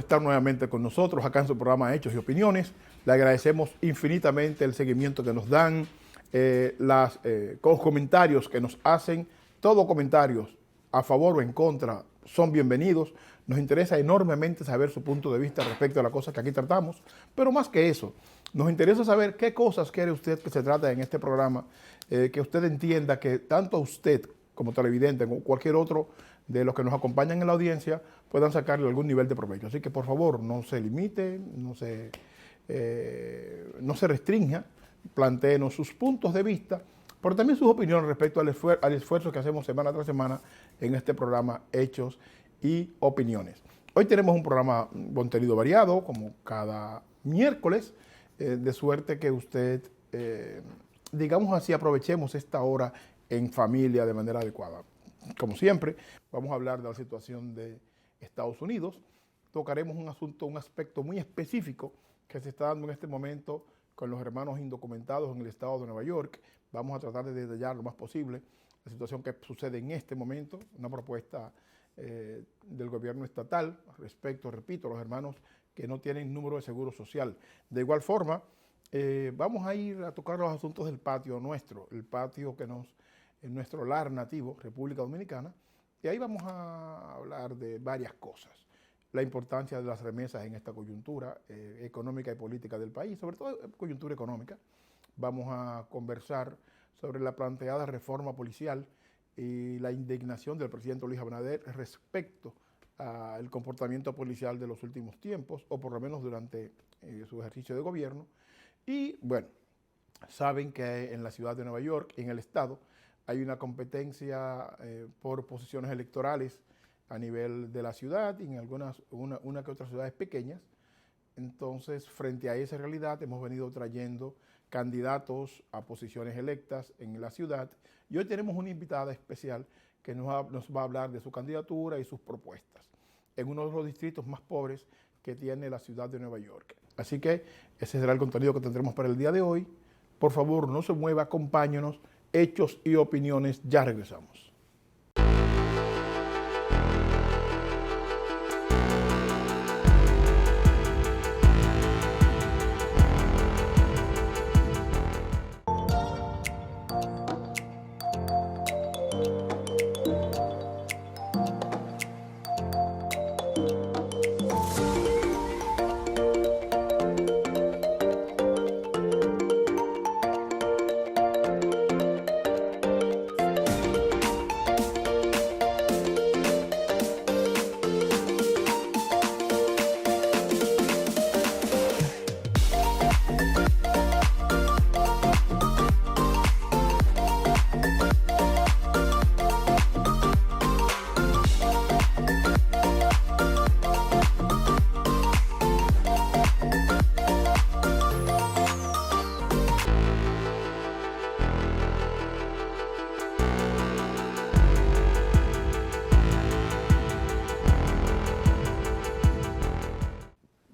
estar nuevamente con nosotros acá en su programa Hechos y Opiniones. Le agradecemos infinitamente el seguimiento que nos dan, los comentarios que nos hacen. Todos comentarios a favor o en contra son bienvenidos. Nos interesa enormemente saber su punto de vista respecto a las cosas que aquí tratamos, pero más que eso, nos interesa saber qué cosas quiere usted que se trate en este programa, que usted entienda que tanto usted como televidente, como cualquier otro de los que nos acompañan en la audiencia, puedan sacarle algún nivel de provecho. Así que por favor, no se limite, no se restrinja, plantéenos sus puntos de vista, pero también sus opiniones respecto al esfuerzo que hacemos semana tras semana en este programa Hechos y Opiniones. Hoy tenemos un programa contenido variado, como cada miércoles, de suerte que usted, digamos así, aprovechemos esta hora en familia de manera adecuada. Como siempre, vamos a hablar de la situación de Estados Unidos. Tocaremos un aspecto muy específico que se está dando en este momento con los hermanos indocumentados en el estado de Nueva York. Vamos a tratar de detallar lo más posible la situación que sucede en este momento, una propuesta del gobierno estatal respecto, repito, a los hermanos que no tienen número de seguro social. De igual forma, vamos a ir a tocar los asuntos del patio nuestro, el patio que en nuestro hogar nativo, República Dominicana, y ahí vamos a hablar de varias cosas. La importancia de las remesas en esta coyuntura económica y política del país, sobre todo coyuntura económica. Vamos a conversar sobre la planteada reforma policial y la indignación del presidente Luis Abinader respecto al comportamiento policial de los últimos tiempos, o por lo menos durante su ejercicio de gobierno. Y bueno, saben que en la ciudad de Nueva York, en el estado, hay una competencia por posiciones electorales a nivel de la ciudad y en una que otras ciudades pequeñas. Entonces, frente a esa realidad, hemos venido trayendo candidatos a posiciones electas en la ciudad. Y hoy tenemos una invitada especial que nos va a hablar de su candidatura y sus propuestas en uno de los distritos más pobres que tiene la ciudad de Nueva York. Así que ese será el contenido que tendremos para el día de hoy. Por favor, no se mueva, acompáñenos. Hechos y Opiniones, ya regresamos.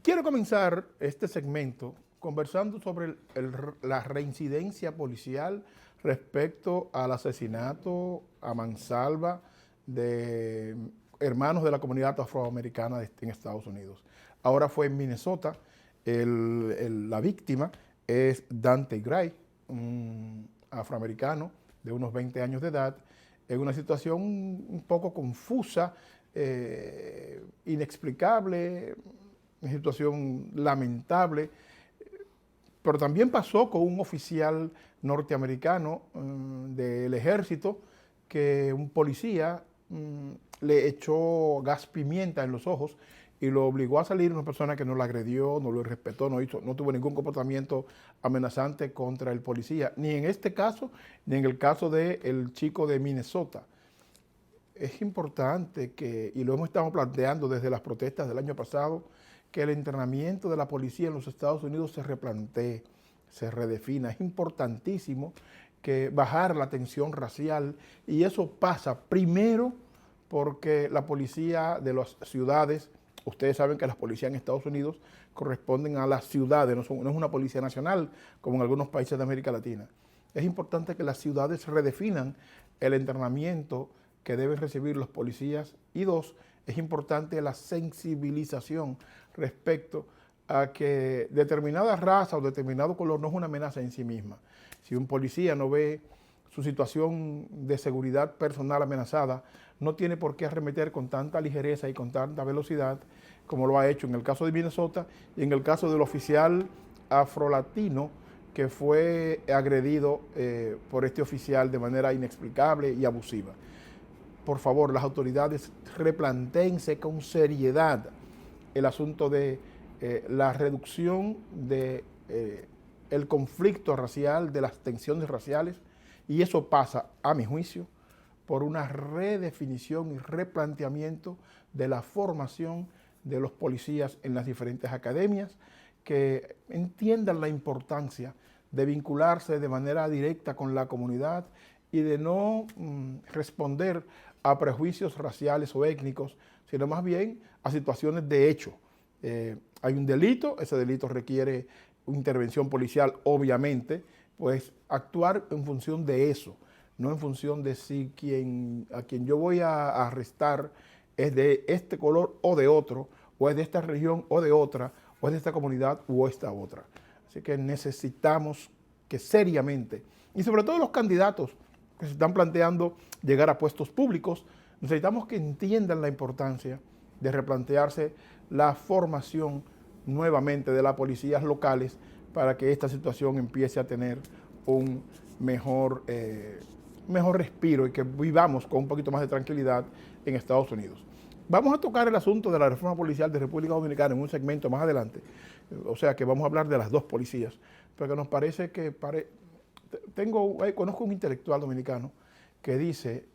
Quiero comenzar este segmento conversando sobre la reincidencia policial respecto al asesinato a mansalva de hermanos de la comunidad afroamericana en Estados Unidos. Ahora fue en Minnesota. La víctima es Daunte Gray, un afroamericano de unos 20 años de edad, en una situación un poco confusa, inexplicable, una situación lamentable, pero también pasó con un oficial norteamericano del ejército, que un policía le echó gas pimienta en los ojos y lo obligó a salir. Una persona que no lo agredió, no lo respetó, no tuvo ningún comportamiento amenazante contra el policía, ni en este caso, ni en el caso del chico de Minnesota. Es importante que, y lo hemos estado planteando desde las protestas del año pasado, que el entrenamiento de la policía en los Estados Unidos se replantee, se redefina. Es importantísimo que bajar la tensión racial, y eso pasa primero porque la policía de las ciudades, ustedes saben que las policías en Estados Unidos corresponden a las ciudades, no es una policía nacional como en algunos países de América Latina. Es importante que las ciudades redefinan el entrenamiento que deben recibir los policías, y dos, es importante la sensibilización respecto a que determinada raza o determinado color no es una amenaza en sí misma. Si un policía no ve su situación de seguridad personal amenazada, no tiene por qué arremeter con tanta ligereza y con tanta velocidad como lo ha hecho en el caso de Minnesota y en el caso del oficial afrolatino que fue agredido por este oficial de manera inexplicable y abusiva. Por favor, las autoridades replantéense con seriedad el asunto de la reducción de el conflicto racial, de las tensiones raciales, y eso pasa, a mi juicio, por una redefinición y replanteamiento de la formación de los policías en las diferentes academias, que entiendan la importancia de vincularse de manera directa con la comunidad y de no responder a prejuicios raciales o étnicos, sino más bien a situaciones de hecho. Hay un delito, ese delito requiere una intervención policial, obviamente, pues actuar en función de eso, no en función de si a quien yo voy a arrestar es de este color o de otro, o es de esta región o de otra, o es de esta comunidad o esta otra. Así que necesitamos que seriamente, y sobre todo los candidatos que se están planteando llegar a puestos públicos, necesitamos que entiendan la importancia de replantearse la formación nuevamente de las policías locales para que esta situación empiece a tener un mejor respiro y que vivamos con un poquito más de tranquilidad en Estados Unidos. Vamos a tocar el asunto de la reforma policial de República Dominicana en un segmento más adelante, o sea que vamos a hablar de las dos policías, porque nos parece que conozco un intelectual dominicano que dice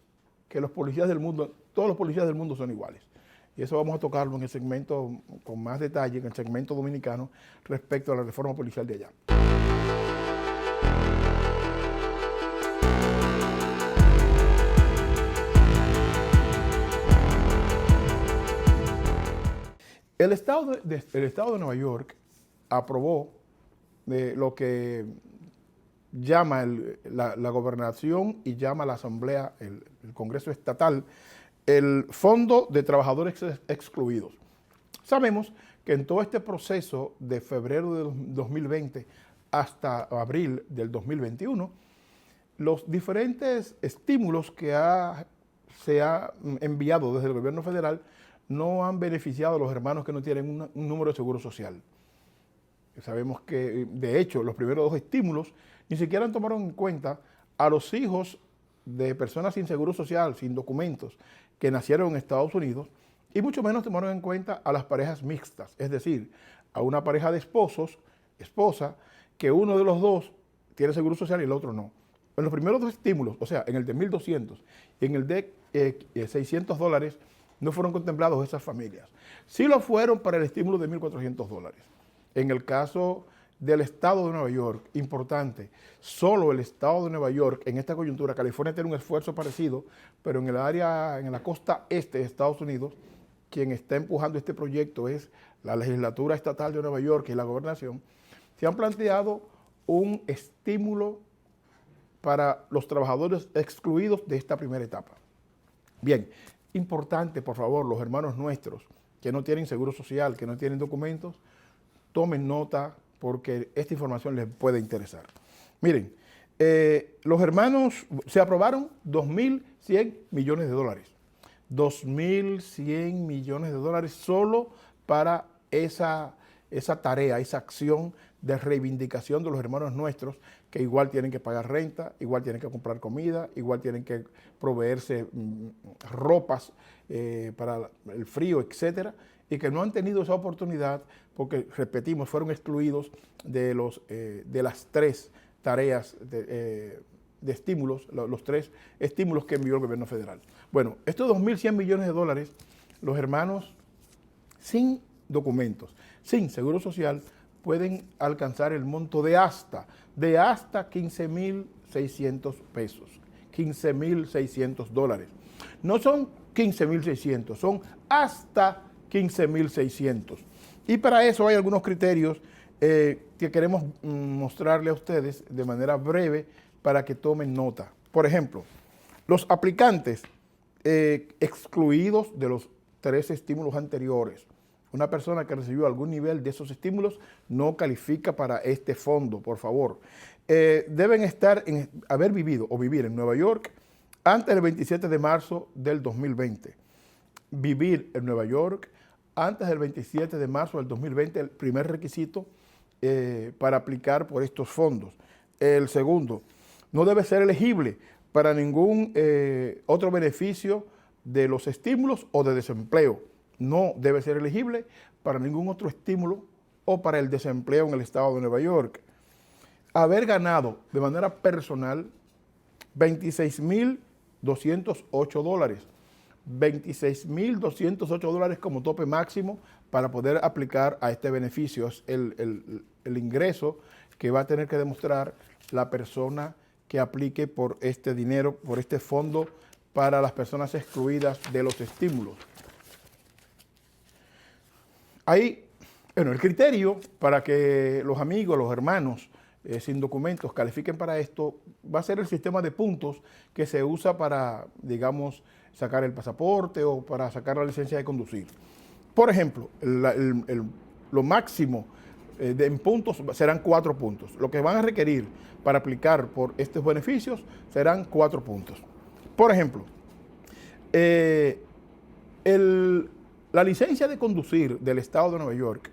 que los policías del mundo, todos los policías del mundo son iguales. Y eso vamos a tocarlo en el segmento con más detalle, en el segmento dominicano, respecto a la reforma policial de allá. El Estado de Nueva York aprobó lo que llama la gobernación y llama la Asamblea, el Congreso Estatal, el Fondo de Trabajadores Excluidos. Sabemos que en todo este proceso de febrero de 2020 hasta abril del 2021, los diferentes estímulos que se ha enviado desde el gobierno federal no han beneficiado a los hermanos que no tienen un número de seguro social. Sabemos que, de hecho, los primeros dos estímulos ni siquiera tomaron en cuenta a los hijos de personas sin seguro social, sin documentos, que nacieron en Estados Unidos, y mucho menos tomaron en cuenta a las parejas mixtas, es decir, a una pareja de esposa, que uno de los dos tiene seguro social y el otro no. En los primeros dos estímulos, o sea, en el de 1.200 y en el de $600, no fueron contemplados esas familias. Sí lo fueron para el estímulo de $1.400. En el caso del Estado de Nueva York, importante, solo el Estado de Nueva York, en esta coyuntura, California tiene un esfuerzo parecido, pero en la costa este de Estados Unidos, quien está empujando este proyecto es la legislatura estatal de Nueva York y la gobernación, se han planteado un estímulo para los trabajadores excluidos de esta primera etapa. Bien, importante, por favor, los hermanos nuestros que no tienen seguro social, que no tienen documentos, tomen nota porque esta información les puede interesar. Miren, los hermanos, se aprobaron 2.100 millones de dólares. 2.100 millones de dólares solo para esa tarea, esa acción de reivindicación de los hermanos nuestros, que igual tienen que pagar renta, igual tienen que comprar comida, igual tienen que proveerse ropas para el frío, etcétera, y que no han tenido esa oportunidad porque, repetimos, fueron excluidos de las tres tareas de estímulos, los tres estímulos que envió el gobierno federal. Bueno, estos 2.100 millones de dólares, los hermanos sin documentos, sin seguro social, pueden alcanzar el monto de hasta 15.600 pesos, 15.600 dólares. No son 15.600, son hasta 15.600. Y para eso hay algunos criterios que queremos mostrarle a ustedes de manera breve para que tomen nota. Por ejemplo, los aplicantes excluidos de los tres estímulos anteriores, Una persona que recibió algún nivel de esos estímulos no califica para este fondo, por favor. Deben haber vivido o vivir en Nueva York antes del 27 de marzo del 2020. Vivir en Nueva York antes del 27 de marzo del 2020, el primer requisito para aplicar por estos fondos. El segundo, no debe ser elegible para ningún otro beneficio de los estímulos o de desempleo. No debe ser elegible para ningún otro estímulo o para el desempleo en el estado de Nueva York. Haber ganado de manera personal $26,208. $26,208 como tope máximo para poder aplicar a este beneficio. Es el ingreso que va a tener que demostrar la persona que aplique por este dinero, por este fondo para las personas excluidas de los estímulos. Ahí, bueno, el criterio para que los amigos, los hermanos sin documentos califiquen para esto va a ser el sistema de puntos que se usa para, digamos, sacar el pasaporte o para sacar la licencia de conducir. Por ejemplo, lo máximo en puntos serán 4 puntos. Lo que van a requerir para aplicar por estos beneficios serán 4 puntos. Por ejemplo, la licencia de conducir del estado de Nueva York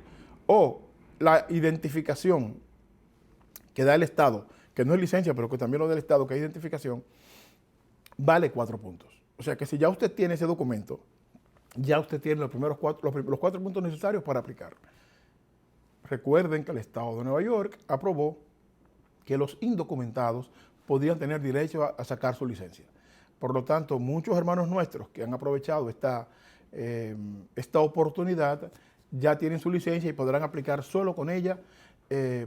o la identificación que da el estado, que no es licencia, pero que también lo del estado, que es identificación, vale 4 puntos. O sea que si ya usted tiene ese documento, ya usted tiene los 4 puntos necesarios para aplicar. Recuerden que el estado de Nueva York aprobó que los indocumentados podían tener derecho a sacar su licencia. Por lo tanto, muchos hermanos nuestros que han aprovechado esta oportunidad ya tienen su licencia y podrán aplicar solo con ella,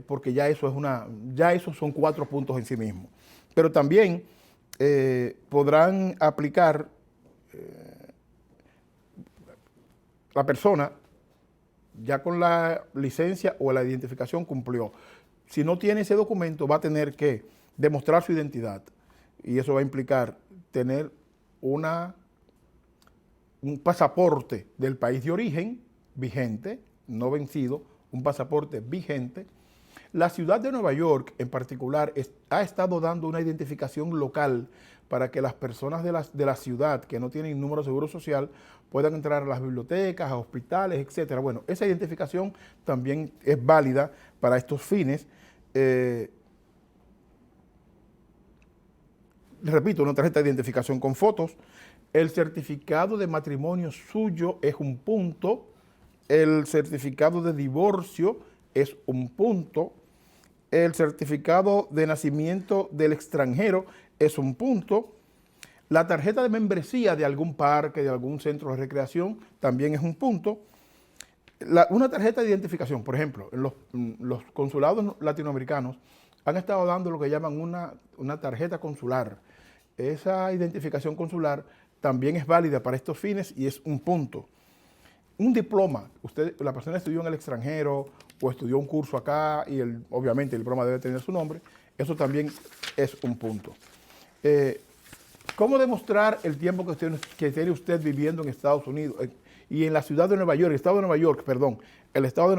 porque ya eso son 4 puntos en sí mismos. Pero también podrán aplicar la persona ya con la licencia o la identificación cumplió. Si no tiene ese documento, va a tener que demostrar su identidad y eso va a implicar tener un pasaporte del país de origen vigente, no vencido, un pasaporte vigente. La ciudad de Nueva York en particular ha estado dando una identificación local para que las personas de la ciudad que no tienen número de seguro social puedan entrar a las bibliotecas, a hospitales, etcétera. Bueno, esa identificación también es válida para estos fines. Repito, una tarjeta de identificación con fotos. El certificado de matrimonio suyo es un punto. El certificado de divorcio es un punto. El certificado de nacimiento del extranjero es un punto. La tarjeta de membresía de algún parque, de algún centro de recreación, también es un punto. Una tarjeta de identificación, por ejemplo, en los consulados latinoamericanos han estado dando lo que llaman una tarjeta consular. Esa identificación consular también es válida para estos fines y es un punto. Un diploma, la persona estudió en el extranjero o estudió un curso acá y obviamente el diploma debe tener su nombre, eso también es un punto. ¿Cómo demostrar el tiempo que tiene usted viviendo en Estados Unidos y en la ciudad de Nueva York, el estado de Nueva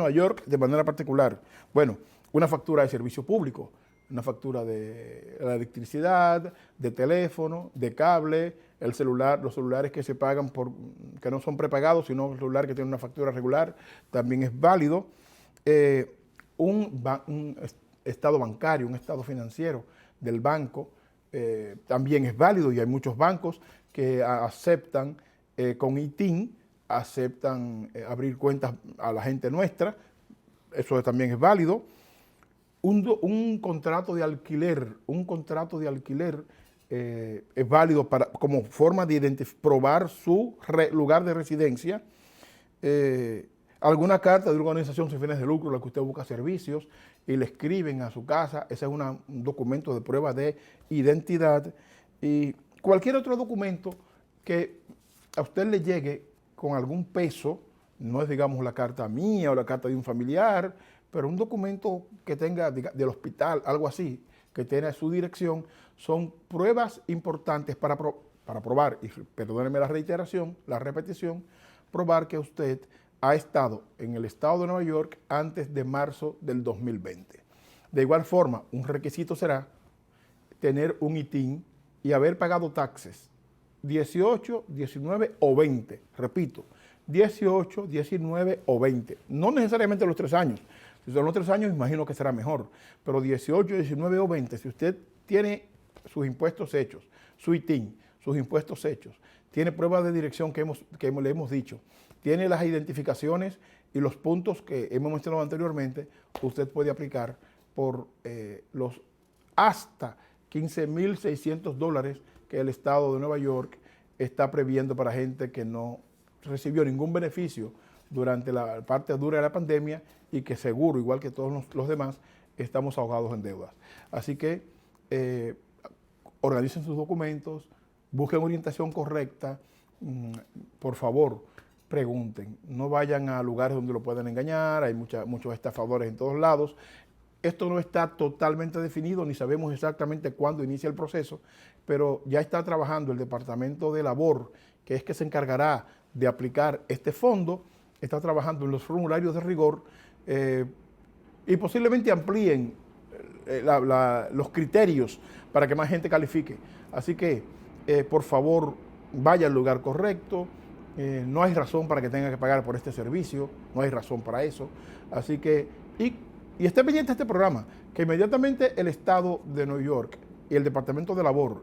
York de manera particular? Bueno, una factura de servicio público, una factura de la electricidad, de teléfono, de cable, el celular, los celulares que se pagan que no son prepagados, sino un celular que tiene una factura regular, también es válido. Un estado bancario, un estado financiero del banco, también es válido y hay muchos bancos que aceptan con ITIN, aceptan abrir cuentas a la gente nuestra, eso también es válido. Un contrato de alquiler, es válido como forma de probar su lugar de residencia. Alguna carta de una organización sin fines de lucro, la que usted busca servicios y le escriben a su casa, ese es un documento de prueba de identidad. Y cualquier otro documento que a usted le llegue con algún peso, no es digamos la carta mía o la carta de un familiar, pero un documento que tenga del hospital, algo así, que tenga su dirección, son pruebas importantes para probar, y perdónenme la repetición, probar que usted ha estado en el estado de Nueva York antes de marzo del 2020. De igual forma, un requisito será tener un ITIN y haber pagado taxes 18, 19 o 20. Repito, 18, 19 o 20. No necesariamente los 3 años. Si son los 3 años, imagino que será mejor. Pero 18, 19 o 20, si usted tiene sus impuestos hechos, su ITIN, sus impuestos hechos, tiene pruebas de dirección que le hemos dicho, tiene las identificaciones y los puntos que hemos mencionado anteriormente, usted puede aplicar por los hasta $15,600 que el estado de Nueva York está previendo para gente que no recibió ningún beneficio durante la parte dura de la pandemia y que seguro, igual que todos los demás, estamos ahogados en deudas. Así que organicen sus documentos, busquen orientación correcta, por favor, pregunten, no vayan a lugares donde lo puedan engañar, hay muchos estafadores en todos lados. Esto no está totalmente definido, ni sabemos exactamente cuándo inicia el proceso, pero ya está trabajando el Departamento de Labor, que es que se encargará de aplicar este fondo, está trabajando en los formularios de rigor y posiblemente amplíen los criterios para que más gente califique. Así que, por favor, vaya al lugar correcto. No hay razón para que tenga que pagar por este servicio, no hay razón para eso. Así que, y esté pendiente de este programa, que inmediatamente el Estado de Nueva York y el Departamento de Labor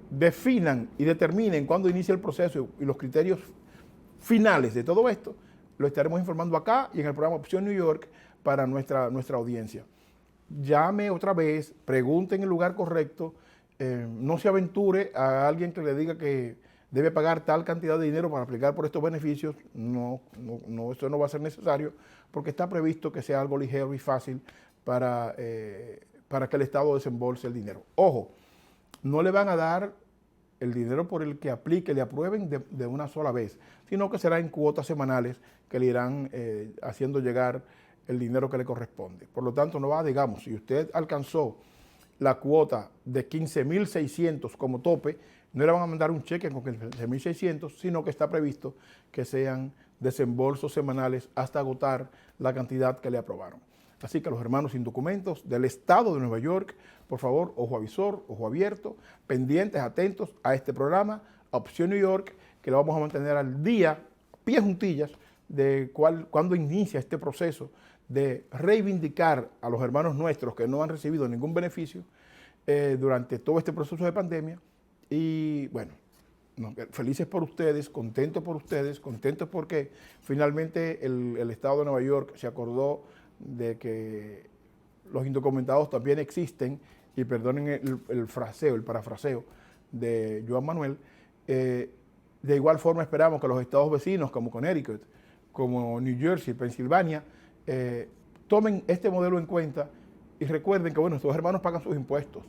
definan y determinen cuándo inicia el proceso y los criterios finales de todo esto, lo estaremos informando acá y en el programa Opción New York para nuestra audiencia. Llame otra vez, pregunte en el lugar correcto, no se aventure a alguien que le diga que debe pagar tal cantidad de dinero para aplicar por estos beneficios. No, eso no va a ser necesario porque está previsto que sea algo ligero y fácil para que el Estado desembolse el dinero. Ojo, no le van a dar el dinero por el que aplique, le aprueben de una sola vez, sino que será en cuotas semanales que le irán haciendo llegar el dinero que le corresponde. Por lo tanto, no va, digamos, si usted alcanzó la cuota de 15,600 como tope, no le van a mandar un cheque con 15,600, sino que está previsto que sean desembolsos semanales hasta agotar la cantidad que le aprobaron. Así que los hermanos sin documentos del estado de Nueva York, por favor, ojo avisor, ojo abierto, pendientes, atentos a este programa, Opción New York, que lo vamos a mantener al día, pies juntillas, de cuándo inicia este proceso de reivindicar a los hermanos nuestros que no han recibido ningún beneficio durante todo este proceso de pandemia. Y bueno, felices por ustedes, contentos porque finalmente el Estado de Nueva York se acordó de que los indocumentados también existen, y perdonen el parafraseo de Joan Manuel. De igual forma esperamos que los estados vecinos como Connecticut, como New Jersey, Pensilvania, tomen este modelo en cuenta y recuerden que, bueno, estos hermanos pagan sus impuestos,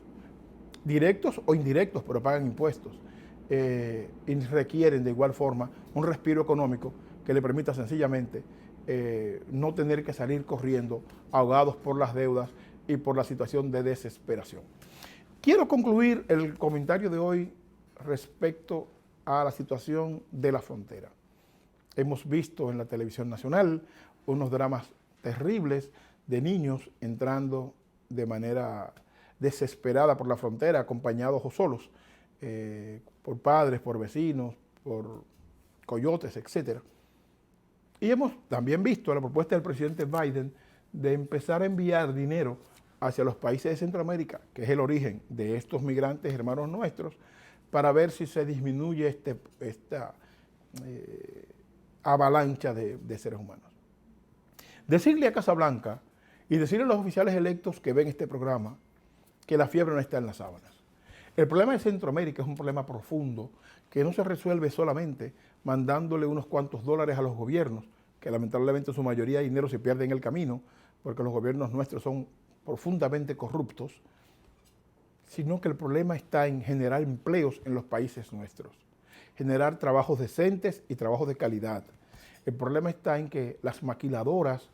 directos o indirectos, pero pagan impuestos, y requieren de igual forma un respiro económico que le permita sencillamente no tener que salir corriendo ahogados por las deudas y por la situación de desesperación. Quiero concluir el comentario de hoy respecto a la situación de la frontera. Hemos visto en la televisión nacional unos dramas terribles de niños entrando de manera desesperada por la frontera, acompañados o solos, por padres, por vecinos, por coyotes, etc. Y hemos también visto la propuesta del presidente Biden de empezar a enviar dinero hacia los países de Centroamérica, que es el origen de estos migrantes hermanos nuestros, para ver si se disminuye esta avalancha de seres humanos. Decirle a Casablanca y decirle a los oficiales electos que ven este programa que la fiebre no está en las sábanas. El problema de Centroamérica es un problema profundo que no se resuelve solamente mandándole unos cuantos dólares a los gobiernos, que lamentablemente en su mayoría dinero se pierde en el camino, porque los gobiernos nuestros son profundamente corruptos, sino que el problema está en generar empleos en los países nuestros, generar trabajos decentes y trabajos de calidad. El problema está en que las maquiladoras,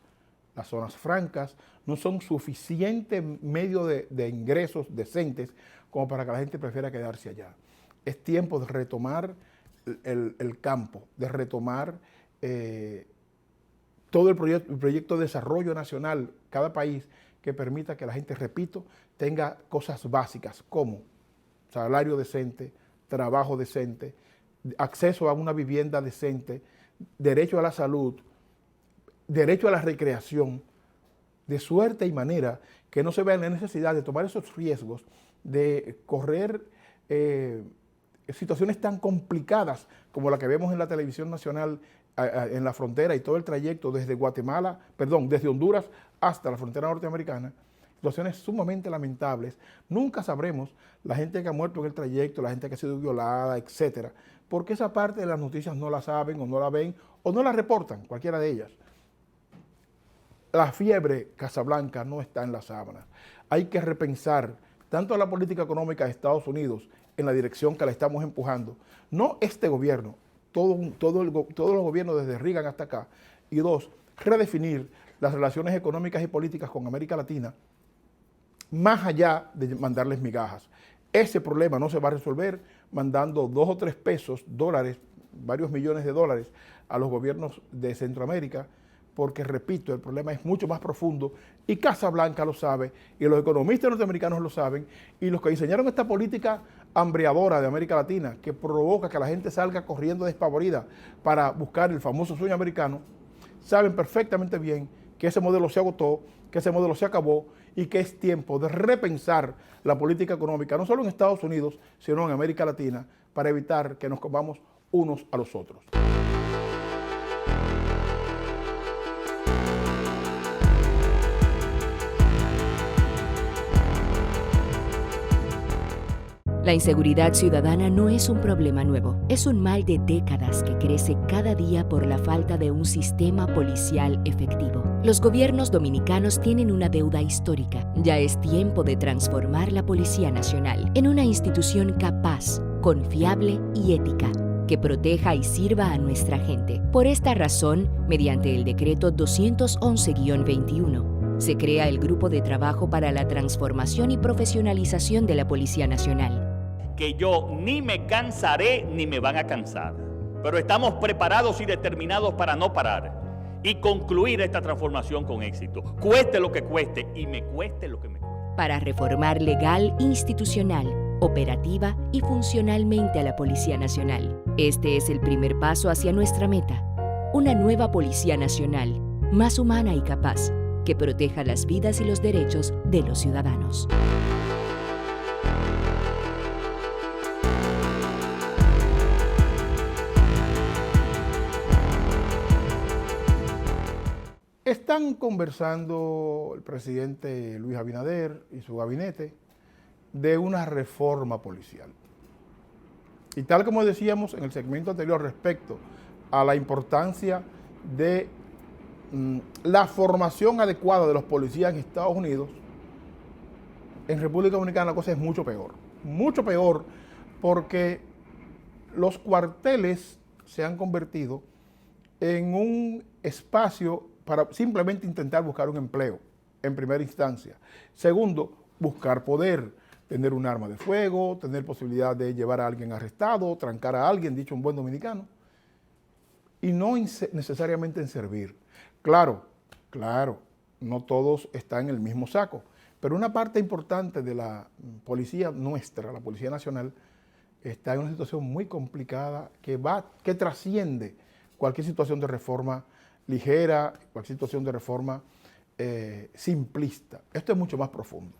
las zonas francas, no son suficiente medio de ingresos decentes como para que la gente prefiera quedarse allá. Es tiempo de retomar el campo, de retomar todo el proyecto de desarrollo nacional, cada país, que permita que la gente, repito, tenga cosas básicas como salario decente, trabajo decente, acceso a una vivienda decente, derecho a la salud, derecho a la recreación, de suerte y manera que no se vea la necesidad de tomar esos riesgos, de correr situaciones tan complicadas como la que vemos en la televisión nacional en la frontera y todo el trayecto desde desde Honduras hasta la frontera norteamericana, situaciones sumamente lamentables. Nunca sabremos la gente que ha muerto en el trayecto, la gente que ha sido violada, etcétera, porque esa parte de las noticias no la saben o no la ven o no la reportan, cualquiera de ellas. La fiebre Casablanca no está en las sábanas. Hay que repensar tanto la política económica de Estados Unidos en la dirección que la estamos empujando, no este gobierno, todos los gobiernos desde Reagan hasta acá, y dos, redefinir las relaciones económicas y políticas con América Latina más allá de mandarles migajas. Ese problema no se va a resolver mandando 2 o 3 pesos, dólares, varios millones de dólares a los gobiernos de Centroamérica, porque, repito, el problema es mucho más profundo y Casablanca lo sabe, y los economistas norteamericanos lo saben, y los que diseñaron esta política hambreadora de América Latina, que provoca que la gente salga corriendo despavorida para buscar el famoso sueño americano, saben perfectamente bien que ese modelo se agotó, que ese modelo se acabó y que es tiempo de repensar la política económica, no solo en Estados Unidos, sino en América Latina, para evitar que nos comamos unos a los otros. La inseguridad ciudadana no es un problema nuevo, es un mal de décadas que crece cada día por la falta de un sistema policial efectivo. Los gobiernos dominicanos tienen una deuda histórica. Ya es tiempo de transformar la Policía Nacional en una institución capaz, confiable y ética, que proteja y sirva a nuestra gente. Por esta razón, mediante el decreto 211-21, se crea el Grupo de Trabajo para la Transformación y Profesionalización de la Policía Nacional, que yo ni me cansaré ni me van a cansar. Pero estamos preparados y determinados para no parar y concluir esta transformación con éxito, cueste lo que cueste y me cueste lo que me cueste. Para reformar legal, institucional, operativa y funcionalmente a la Policía Nacional. Este es el primer paso hacia nuestra meta, una nueva Policía Nacional, más humana y capaz, que proteja las vidas y los derechos de los ciudadanos. Están conversando el presidente Luis Abinader y su gabinete de una reforma policial. Y tal como decíamos en el segmento anterior respecto a la importancia de la formación adecuada de los policías en Estados Unidos, en República Dominicana la cosa es mucho peor, porque los cuarteles se han convertido en un espacio para simplemente intentar buscar un empleo, en primera instancia. Segundo, buscar poder, tener un arma de fuego, tener posibilidad de llevar a alguien arrestado, trancar a alguien, dicho un buen dominicano, y no necesariamente en servir. Claro, no todos están en el mismo saco, pero una parte importante de la policía nuestra, la Policía Nacional, está en una situación muy complicada que trasciende cualquier situación de reforma ligera, cualquier situación de reforma simplista. Esto es mucho más profundo.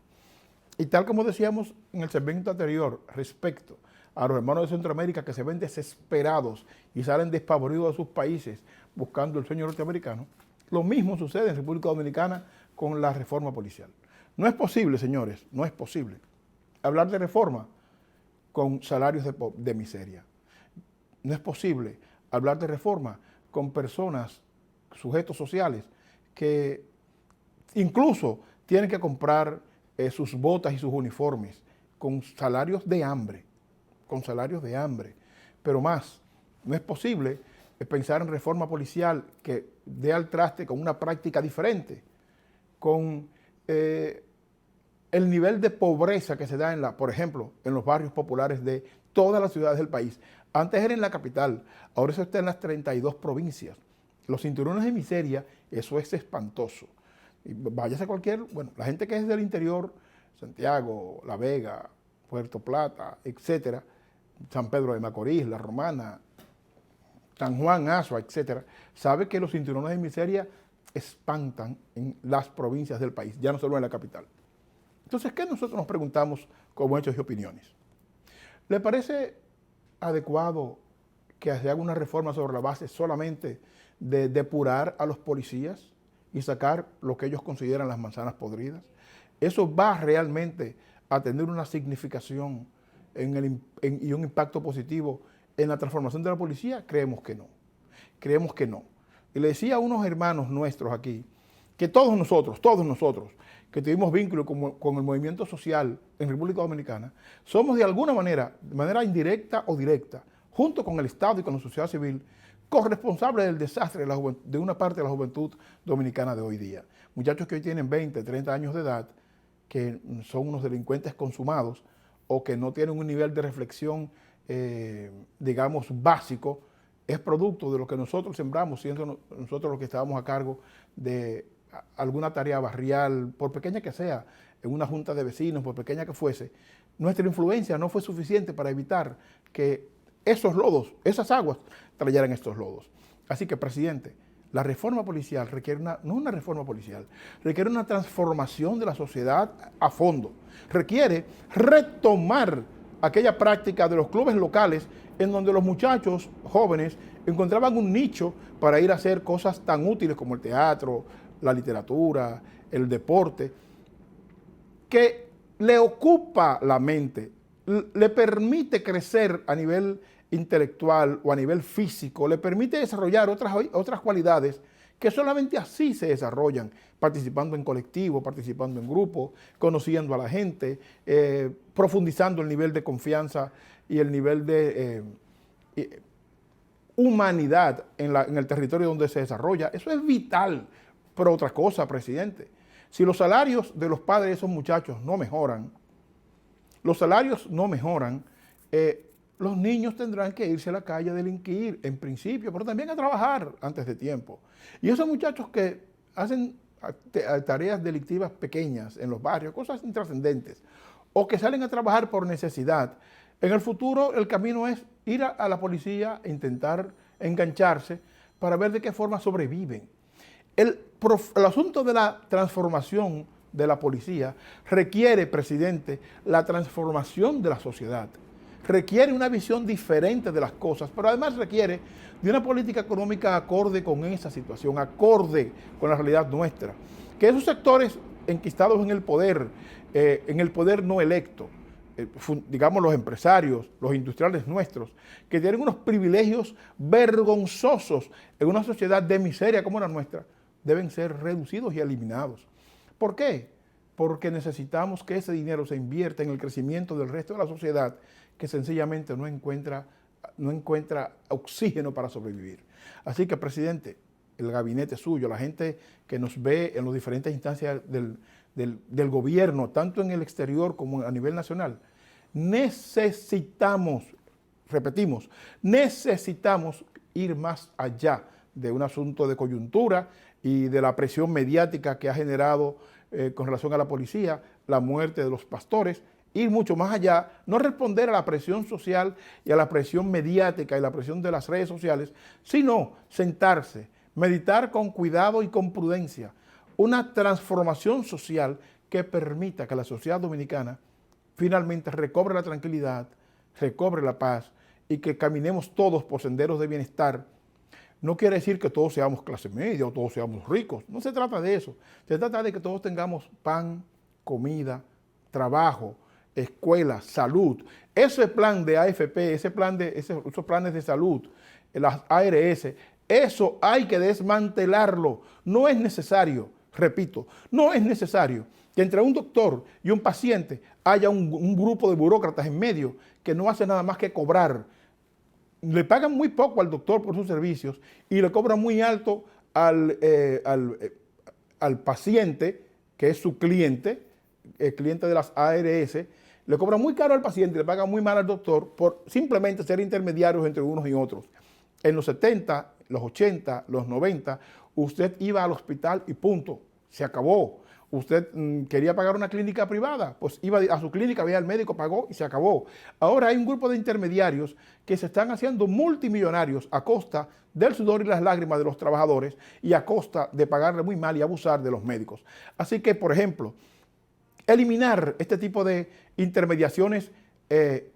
Y tal como decíamos en el segmento anterior respecto a los hermanos de Centroamérica que se ven desesperados y salen despavoridos de sus países buscando el sueño norteamericano, lo mismo sucede en República Dominicana con la reforma policial. No es posible, señores, no es posible hablar de reforma con salarios de miseria. No es posible hablar de reforma con personas, sujetos sociales, que incluso tienen que comprar sus botas y sus uniformes con salarios de hambre, pero más, no es posible pensar en reforma policial que dé al traste con una práctica diferente, con el nivel de pobreza que se da por ejemplo, en los barrios populares de todas las ciudades del país. Antes era en la capital, ahora eso está en las 32 provincias. Los cinturones de miseria, eso es espantoso. Y váyase a la gente que es del interior, Santiago, La Vega, Puerto Plata, etcétera, San Pedro de Macorís, La Romana, San Juan, Azua, etcétera, sabe que los cinturones de miseria espantan en las provincias del país, ya no solo en la capital. Entonces, ¿qué nosotros nos preguntamos como hechos y opiniones? ¿Le parece adecuado que se haga una reforma sobre la base solamente de depurar a los policías y sacar lo que ellos consideran las manzanas podridas? ¿Eso va realmente a tener una significación y un impacto positivo en la transformación de la policía? Creemos que no. Creemos que no. Y le decía a unos hermanos nuestros aquí, que todos nosotros, que tuvimos vínculo con el movimiento social en República Dominicana, somos de alguna manera, de manera indirecta o directa, junto con el Estado y con la sociedad civil, corresponsables del desastre de una parte de la juventud dominicana de hoy día. Muchachos que hoy tienen 20, 30 años de edad, que son unos delincuentes consumados o que no tienen un nivel de reflexión, digamos, básico, es producto de lo que nosotros sembramos, siendo nosotros los que estábamos a cargo de alguna tarea barrial, por pequeña que sea, en una junta de vecinos, por pequeña que fuese. Nuestra influencia no fue suficiente para evitar que esos lodos, esas aguas, trayeran estos lodos. Así que, presidente, la reforma policial requiere no una reforma policial, requiere una transformación de la sociedad a fondo. Requiere retomar aquella práctica de los clubes locales en donde los muchachos jóvenes encontraban un nicho para ir a hacer cosas tan útiles como el teatro, la literatura, el deporte, que le ocupa la mente, le permite crecer a nivel intelectual o a nivel físico, le permite desarrollar otras cualidades que solamente así se desarrollan, participando en colectivo, participando en grupo, conociendo a la gente, profundizando el nivel de confianza y el nivel de humanidad en el territorio donde se desarrolla. Eso es vital. Pero otra cosa, presidente, si los salarios de los padres de esos muchachos no mejoran, los niños tendrán que irse a la calle a delinquir, en principio, pero también a trabajar antes de tiempo. Y esos muchachos que hacen tareas delictivas pequeñas en los barrios, cosas intrascendentes, o que salen a trabajar por necesidad, en el futuro el camino es ir a la policía e intentar engancharse para ver de qué forma sobreviven. El asunto de la transformación de la policía requiere, presidente, la transformación de la sociedad. Requiere una visión diferente de las cosas, pero además requiere de una política económica acorde con esa situación, acorde con la realidad nuestra. Que esos sectores enquistados en el poder no electo, digamos los empresarios, los industriales nuestros, que tienen unos privilegios vergonzosos en una sociedad de miseria como la nuestra, deben ser reducidos y eliminados. ¿Por qué? Porque necesitamos que ese dinero se invierta en el crecimiento del resto de la sociedad, que sencillamente no encuentra oxígeno para sobrevivir. Así que, presidente, el gabinete suyo, la gente que nos ve en las diferentes instancias del gobierno, tanto en el exterior como a nivel nacional, necesitamos ir más allá de un asunto de coyuntura y de la presión mediática que ha generado con relación a la policía, la muerte de los pastores, ir mucho más allá, no responder a la presión social y a la presión mediática y la presión de las redes sociales, sino sentarse, meditar con cuidado y con prudencia, una transformación social que permita que la sociedad dominicana finalmente recobre la tranquilidad, recobre la paz y que caminemos todos por senderos de bienestar. No quiere decir que todos seamos clase media o todos seamos ricos, no se trata de eso, se trata de que todos tengamos pan, comida, trabajo, escuela, salud. Ese plan de AFP, esos planes de salud, las ARS, eso hay que desmantelarlo. No es necesario, repito, no es necesario que entre un doctor y un paciente haya un grupo de burócratas en medio que no hace nada más que cobrar. Le pagan muy poco al doctor por sus servicios y le cobran muy alto al paciente, que es su cliente, clientes de las ARS, le cobran muy caro al paciente, le pagan muy mal al doctor por simplemente ser intermediarios entre unos y otros. En los 70, los 80, los 90, usted iba al hospital y punto, se acabó. Usted quería pagar una clínica privada, pues iba a su clínica, veía al médico, pagó y se acabó. Ahora hay un grupo de intermediarios que se están haciendo multimillonarios a costa del sudor y las lágrimas de los trabajadores y a costa de pagarle muy mal y abusar de los médicos. Así que, por ejemplo, eliminar este tipo de intermediaciones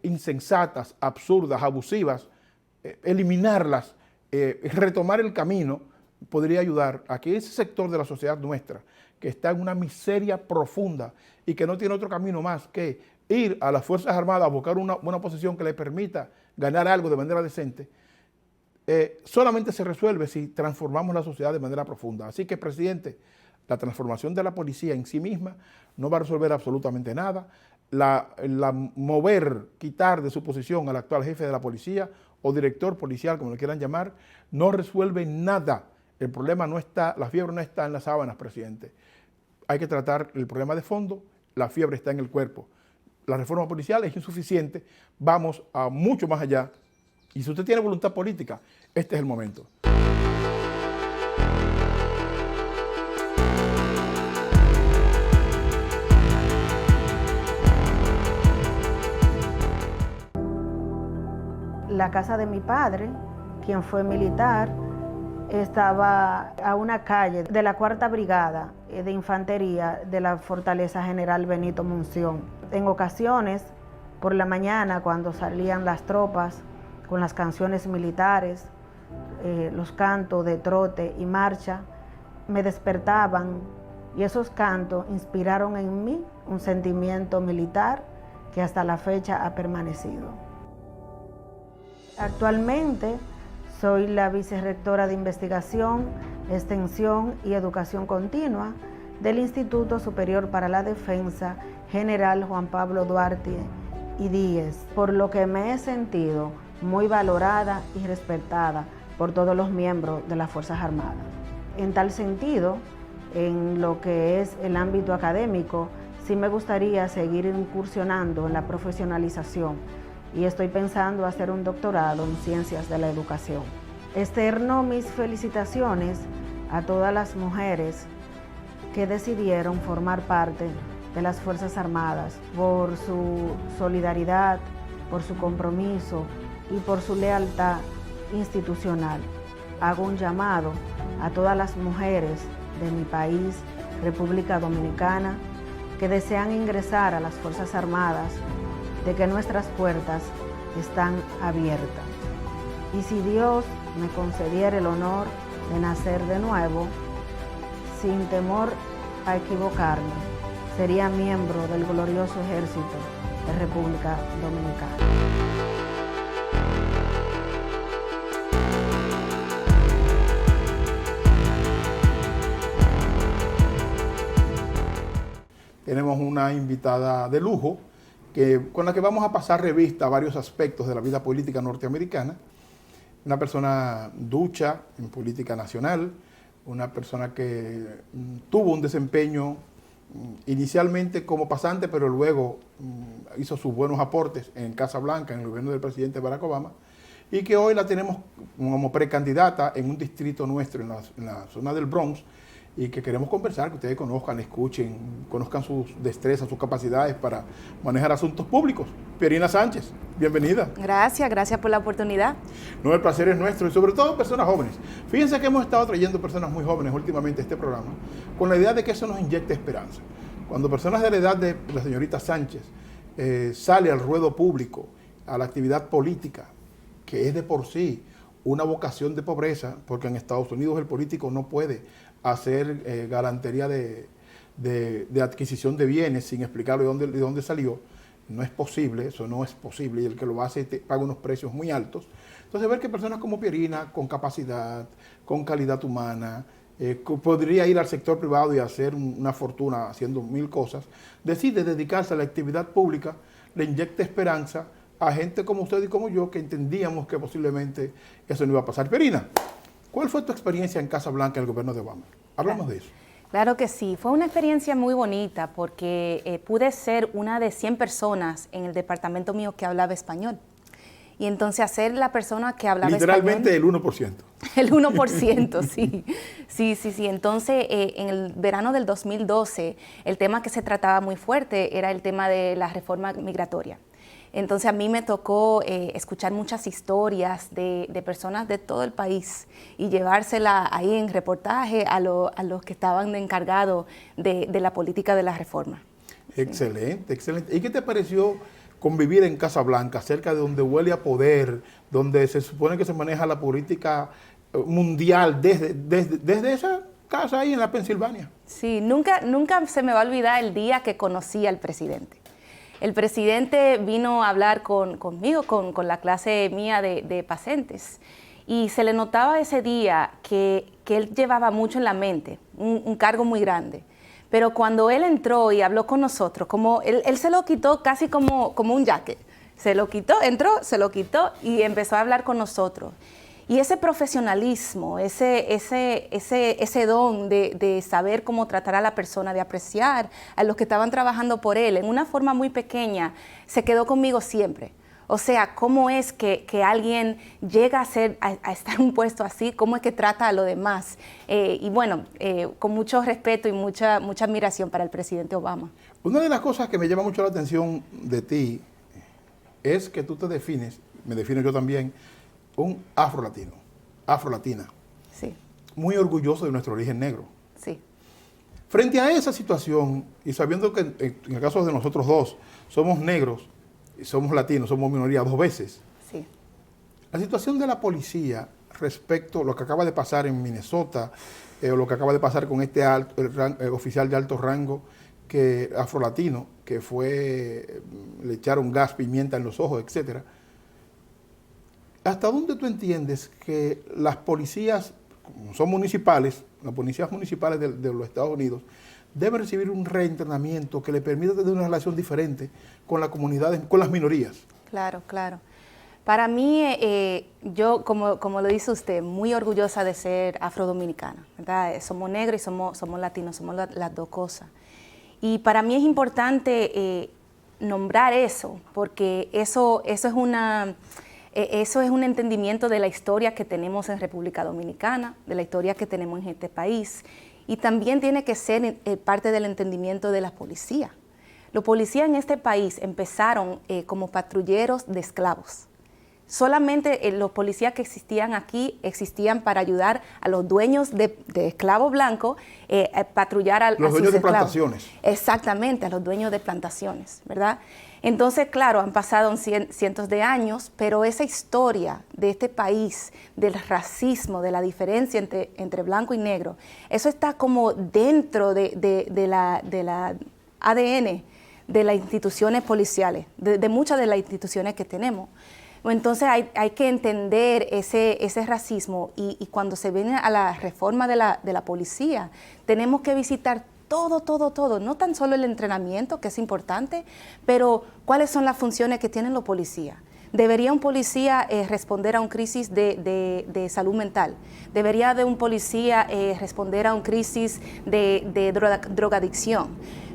insensatas, absurdas, abusivas, eliminarlas, retomar el camino, podría ayudar a que ese sector de la sociedad nuestra, que está en una miseria profunda y que no tiene otro camino más que ir a las Fuerzas Armadas a buscar una posición que le permita ganar algo de manera decente, solamente se resuelve si transformamos la sociedad de manera profunda. Así que, presidente, la transformación de la policía en sí misma no va a resolver absolutamente nada. Quitar de su posición al actual jefe de la policía o director policial, como lo quieran llamar, no resuelve nada. El problema no está, la fiebre no está en las sábanas, presidente. Hay que tratar el problema de fondo, la fiebre está en el cuerpo. La reforma policial es insuficiente, vamos a mucho más allá. Y si usted tiene voluntad política, este es el momento. La casa de mi padre, quien fue militar, estaba a una calle de la 4ª Brigada de Infantería de la Fortaleza General Benito Munción. En ocasiones, por la mañana, cuando salían las tropas con las canciones militares, los cantos de trote y marcha, me despertaban y esos cantos inspiraron en mí un sentimiento militar que hasta la fecha ha permanecido. Actualmente soy la vicerrectora de Investigación, Extensión y Educación Continua del Instituto Superior para la Defensa General Juan Pablo Duarte y Díez, por lo que me he sentido muy valorada y respetada por todos los miembros de las Fuerzas Armadas. En tal sentido, en lo que es el ámbito académico, sí me gustaría seguir incursionando en la profesionalización y estoy pensando hacer un doctorado en Ciencias de la Educación. Externo mis felicitaciones a todas las mujeres que decidieron formar parte de las Fuerzas Armadas por su solidaridad, por su compromiso y por su lealtad institucional. Hago un llamado a todas las mujeres de mi país, República Dominicana, que desean ingresar a las Fuerzas Armadas, de que nuestras puertas están abiertas. Y si Dios me concediera el honor de nacer de nuevo, sin temor a equivocarme, sería miembro del glorioso ejército de República Dominicana. Tenemos una invitada de lujo con la que vamos a pasar revista a varios aspectos de la vida política norteamericana. Una persona ducha en política nacional, una persona que tuvo un desempeño inicialmente como pasante, pero luego hizo sus buenos aportes en Casa Blanca, en el gobierno del presidente Barack Obama, y que hoy la tenemos como precandidata en un distrito nuestro, en la zona del Bronx, y que queremos conversar, que ustedes conozcan, escuchen, conozcan sus destrezas, sus capacidades para manejar asuntos públicos. Pierina Sánchez, bienvenida. Gracias por la oportunidad. No, el placer es nuestro, y sobre todo personas jóvenes. Fíjense que hemos estado trayendo personas muy jóvenes últimamente a este programa, con la idea de que eso nos inyecte esperanza. Cuando personas de la edad de la señorita Sánchez sale al ruedo público, a la actividad política, que es de por sí una vocación de pobreza, porque en Estados Unidos el político no puede hacer galantería de adquisición de bienes sin explicarle de dónde salió. No es posible, eso no es posible, y el que lo hace paga unos precios muy altos. Entonces, ver que personas como Pierina, con capacidad, con calidad humana, podría ir al sector privado y hacer una fortuna haciendo 1000 cosas, decide dedicarse a la actividad pública, le inyecta esperanza a gente como usted y como yo, que entendíamos que posiblemente eso no iba a pasar. Pierina, ¿cuál fue tu experiencia en Casa Blanca en el gobierno de Obama? Hablamos de eso. Claro que sí, fue una experiencia muy bonita porque pude ser una de 100 personas en el departamento mío que hablaba español. Y entonces hacer la persona que hablaba literalmente español... Literalmente el 1%, sí. Sí. Entonces, en el verano del 2012, el tema que se trataba muy fuerte era el tema de la reforma migratoria. Entonces, a mí me tocó escuchar muchas historias de personas de todo el país y llevársela ahí en reportaje a los que estaban encargados de la política de la reforma. Excelente, excelente. ¿Y qué te pareció convivir en Casa Blanca, cerca de donde huele a poder, donde se supone que se maneja la política mundial desde esa casa ahí en la Pensilvania? Sí, nunca se me va a olvidar el día que conocí al presidente. El presidente vino a hablar conmigo, con la clase mía de pacientes, y se le notaba ese día que él llevaba mucho en la mente, un cargo muy grande. Pero cuando él entró y habló con nosotros, como él se lo quitó casi como un jacket. Se lo quitó, entró, se lo quitó y empezó a hablar con nosotros. Y ese profesionalismo, ese don de saber cómo tratar a la persona, de apreciar a los que estaban trabajando por él, en una forma muy pequeña, se quedó conmigo siempre. O sea, cómo es que alguien llega a estar en un puesto así, cómo es que trata a los demás. Y bueno, con mucho respeto y mucha admiración para el presidente Obama. Una de las cosas que me llama mucho la atención de ti es que tú te defines, me defino yo también, un afro-latina. Sí. Muy orgulloso de nuestro origen negro. Sí. Frente a esa situación, y sabiendo que en el caso de nosotros dos, somos negros, y somos latinos, somos minoría 2 veces. Sí. La situación de la policía respecto a lo que acaba de pasar en Minnesota, o lo que acaba de pasar con este oficial de alto rango afrolatino, que le echaron gas, pimienta en los ojos, etcétera. ¿Hasta dónde tú entiendes que las policías, como son municipales, las policías municipales de los Estados Unidos, deben recibir un reentrenamiento que le permita tener una relación diferente con la comunidad, con las minorías? Claro. Para mí, yo, como lo dice usted, muy orgullosa de ser afrodominicana, ¿verdad? Somos negros y somos latinos, somos las dos cosas. Y para mí es importante nombrar eso, porque eso es un entendimiento de la historia que tenemos en República Dominicana, de la historia que tenemos en este país, y también tiene que ser parte del entendimiento de la policía. Los policías en este país empezaron como patrulleros de esclavos. Solamente los policías que existían aquí existían para ayudar a los dueños de esclavos blancos a patrullar a los dueños de plantaciones. Exactamente, a los dueños de plantaciones, ¿verdad? Entonces, claro, han pasado cientos de años, pero esa historia de este país, del racismo, de la diferencia entre blanco y negro, eso está como dentro de la ADN de las instituciones policiales, de muchas de las instituciones que tenemos. Entonces hay que entender ese racismo y cuando se viene a la reforma de la policía, tenemos que visitar todo, no tan solo el entrenamiento, que es importante, pero cuáles son las funciones que tienen los policías. ¿Debería un policía responder a una crisis de salud mental? ¿Debería de un policía responder a una crisis de drogadicción?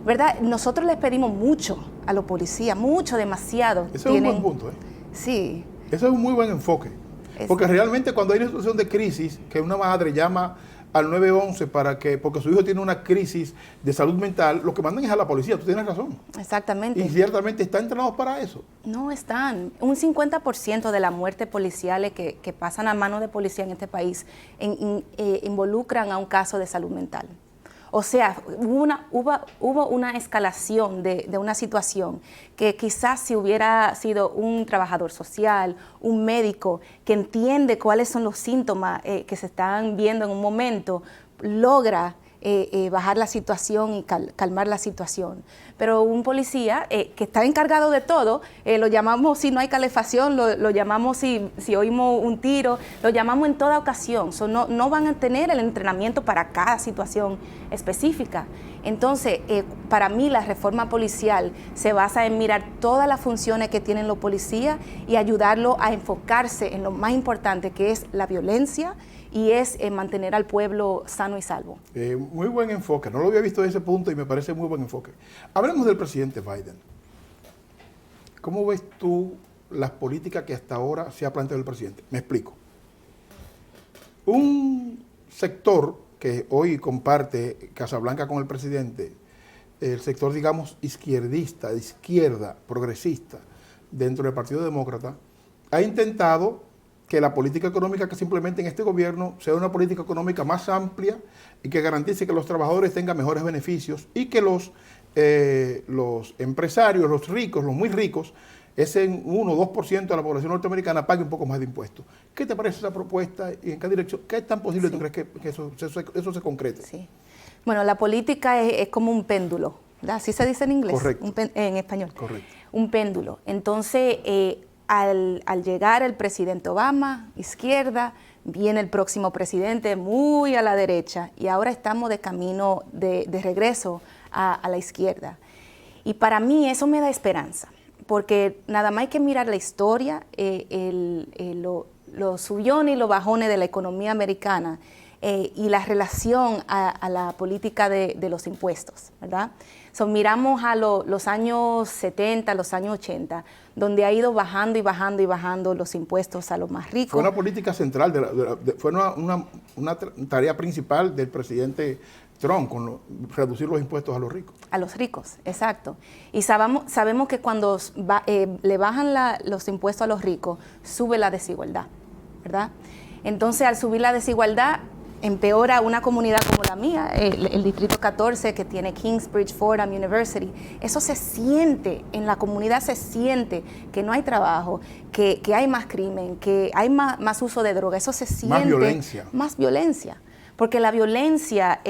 ¿Verdad? Nosotros les pedimos mucho a los policías, demasiado. Eso es un buen punto, ¿eh? Sí. Eso es un muy buen enfoque. Porque realmente cuando hay una situación de crisis, que una madre llama al 911 porque su hijo tiene una crisis de salud mental, lo que mandan es a la policía, tú tienes razón. Exactamente. Y ciertamente están entrenados para eso. No están. Un 50% de las muertes policiales que pasan a manos de policía en este país involucran a un caso de salud mental. O sea, hubo una escalación de una situación que quizás si hubiera sido un trabajador social, un médico que entiende cuáles son los síntomas que se están viendo en un momento, logra bajar la situación y calmar la situación. pero un policía que está encargado de todo, lo llamamos si no hay calefacción, lo llamamos si oímos un tiro, lo llamamos en toda ocasión. No van a tener el entrenamiento para cada situación específica. Entonces, para mí la reforma policial se basa en mirar todas las funciones que tienen los policías y ayudarlo a enfocarse en lo más importante, que es la violencia y es mantener al pueblo sano y salvo. Muy buen enfoque, no lo había visto desde ese punto y me parece muy buen enfoque. Hablemos del presidente Biden. ¿Cómo ves tú las políticas que hasta ahora se ha planteado el presidente? Me explico. Un sector que hoy comparte Casablanca con el presidente, el sector, digamos, izquierdista, de izquierda, progresista, dentro del Partido Demócrata, ha intentado que la política económica que se implemente en este gobierno sea una política económica más amplia y que garantice que los trabajadores tengan mejores beneficios y que los empresarios, los ricos, los muy ricos, ese 1 o 2% de la población norteamericana pague un poco más de impuestos. ¿Qué te parece esa propuesta y en qué dirección? ¿Qué es tan posible tú crees que eso se concrete? Sí. Bueno, la política es como un péndulo, ¿verdad? ¿Así se dice en inglés? Correcto. En español. Correcto. Un péndulo. Entonces, al llegar el presidente Obama, izquierda, viene el próximo presidente muy a la derecha y ahora estamos de camino de regreso a la izquierda. Y para mí eso me da esperanza, porque nada más hay que mirar la historia, los subiones y los bajones de la economía americana y la relación a la política de los impuestos, ¿verdad? Miramos a los años 70, los años 80, donde ha ido bajando y bajando y bajando los impuestos a los más ricos. Fue una política central, fue una tarea principal del presidente Trump, reducir los impuestos a los ricos. A los ricos, exacto. Y sabemos que cuando le bajan los impuestos a los ricos, sube la desigualdad, ¿verdad? Entonces, al subir la desigualdad, empeora una comunidad como la mía, el Distrito 14, que tiene Kingsbridge, Fordham University. Eso se siente, en la comunidad se siente que no hay trabajo, que hay más crimen, que hay más uso de droga. Eso se siente. Más violencia. Más violencia. Porque la violencia,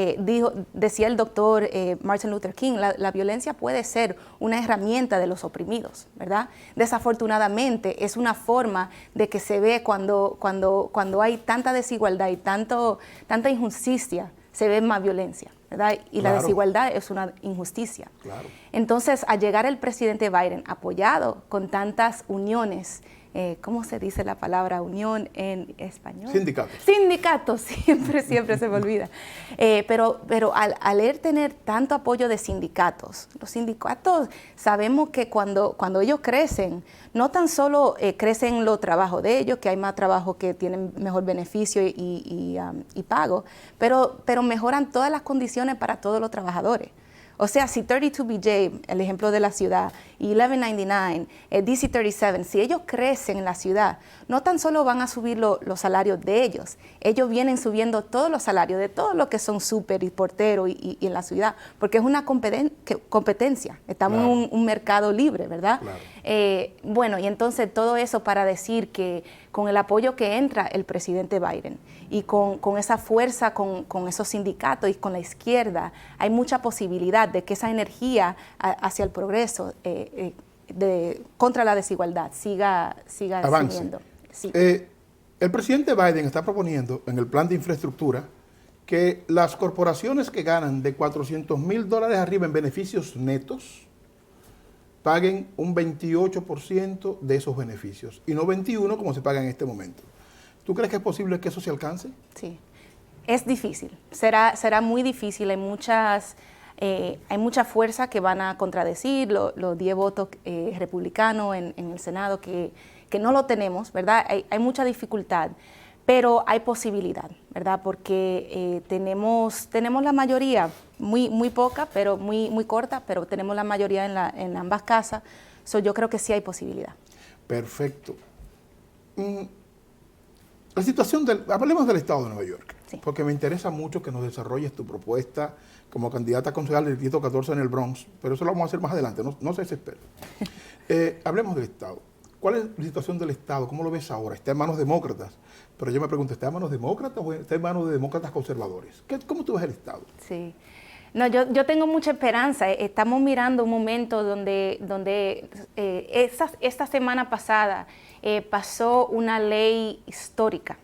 decía el doctor Martin Luther King, la violencia puede ser una herramienta de los oprimidos, ¿verdad? Desafortunadamente es una forma de que se ve cuando hay tanta desigualdad y tanta injusticia, se ve más violencia, ¿verdad? Y claro, la desigualdad es una injusticia. Claro. Entonces, al llegar el presidente Biden, apoyado con tantas uniones, ¿cómo se dice la palabra unión en español? Sindicatos. Sindicatos, siempre se me olvida. Pero al él tener tanto apoyo de sindicatos, los sindicatos sabemos que cuando ellos crecen, no tan solo crecen los trabajos de ellos, que hay más trabajo que tienen mejor beneficio y pago, pero mejoran todas las condiciones para todos los trabajadores. O sea, si 32BJ, el ejemplo de la ciudad, y 1199, DC 37, si ellos crecen en la ciudad, no tan solo van a subir los salarios de ellos vienen subiendo todos los salarios de todos los que son súper y porteros y en la ciudad, porque es una competencia. Estamos claro, en un mercado libre, ¿verdad? Claro. Bueno, y entonces todo eso para decir que con el apoyo que entra el presidente Biden y con esa fuerza, con esos sindicatos y con la izquierda, hay mucha posibilidad de que esa energía hacia el progreso contra la desigualdad siga subiendo. Sí. El presidente Biden está proponiendo en el plan de infraestructura que las corporaciones que ganan de $400,000 arriba en beneficios netos paguen un 28% de esos beneficios y no 21% como se paga en este momento. ¿Tú crees que es posible que eso se alcance? Sí, es difícil, será muy difícil, hay mucha fuerza que van a contradecir los 10 votos republicanos en el Senado que no lo tenemos, ¿verdad? Hay mucha dificultad, pero hay posibilidad, ¿verdad? Porque tenemos la mayoría, muy poca, pero muy corta, pero tenemos la mayoría en ambas casas, yo creo que sí hay posibilidad. Perfecto. La situación hablemos del Estado de Nueva York, Sí. porque me interesa mucho que nos desarrolles tu propuesta como candidata a concejal del Distrito 14 en el Bronx, pero eso lo vamos a hacer más adelante, no se desespere. Hablemos del Estado. ¿Cuál es la situación del Estado? ¿Cómo lo ves ahora? ¿Está en manos demócratas? Pero yo me pregunto, ¿está en manos demócratas o está en manos de demócratas conservadores? ¿Cómo tú ves el Estado? Sí. No, yo tengo mucha esperanza. Estamos mirando un momento donde esta semana pasada pasó una ley histórica,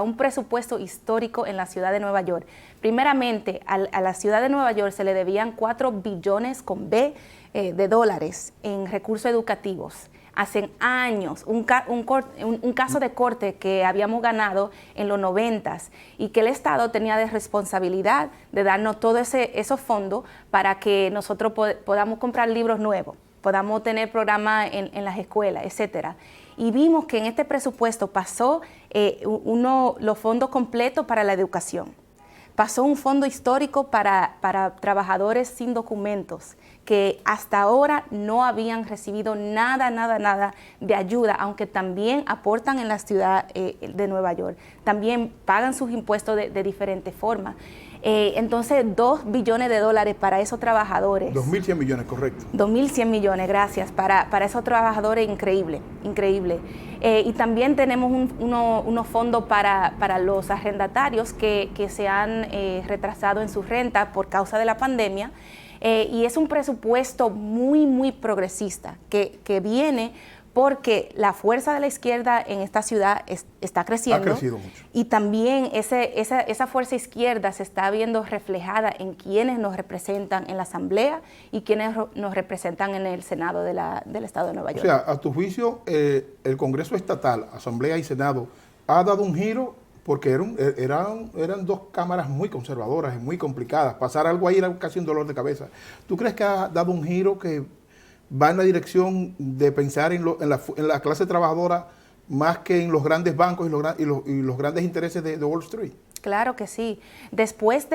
un presupuesto histórico en la ciudad de Nueva York. Primeramente, a la ciudad de Nueva York se le debían 4 billones con B de dólares en recursos educativos. Hace años, un caso de corte que habíamos ganado en los 90s y que el Estado tenía de responsabilidad de darnos todos esos fondos para que nosotros podamos comprar libros nuevos, podamos tener programas en las escuelas, etcétera. Y vimos que en este presupuesto pasó los fondos completos para la educación. Pasó un fondo histórico para trabajadores sin documentos, que hasta ahora no habían recibido nada de ayuda, aunque también aportan en la ciudad de Nueva York. También pagan sus impuestos de diferentes formas. Entonces, 2 billones de dólares para esos trabajadores. 2.100 millones, correcto. 2.100 millones, gracias, para esos trabajadores, increíble. Y también tenemos unos fondos para los arrendatarios que se han retrasado en su renta por causa de la pandemia. Y es un presupuesto muy progresista que viene porque la fuerza de la izquierda en esta ciudad está creciendo. Ha crecido mucho. Y también esa fuerza izquierda se está viendo reflejada en quienes nos representan en la Asamblea y quienes nos representan en el Senado del Estado de Nueva York. O sea, a tu juicio, el Congreso Estatal, Asamblea y Senado, ha dado un giro porque eran 2 cámaras muy conservadoras y muy complicadas. Pasar algo ahí era casi un dolor de cabeza. ¿Tú crees que ha dado un giro que va en la dirección de pensar en la clase trabajadora más que en los grandes bancos y los grandes intereses de Wall Street? Claro que sí. Después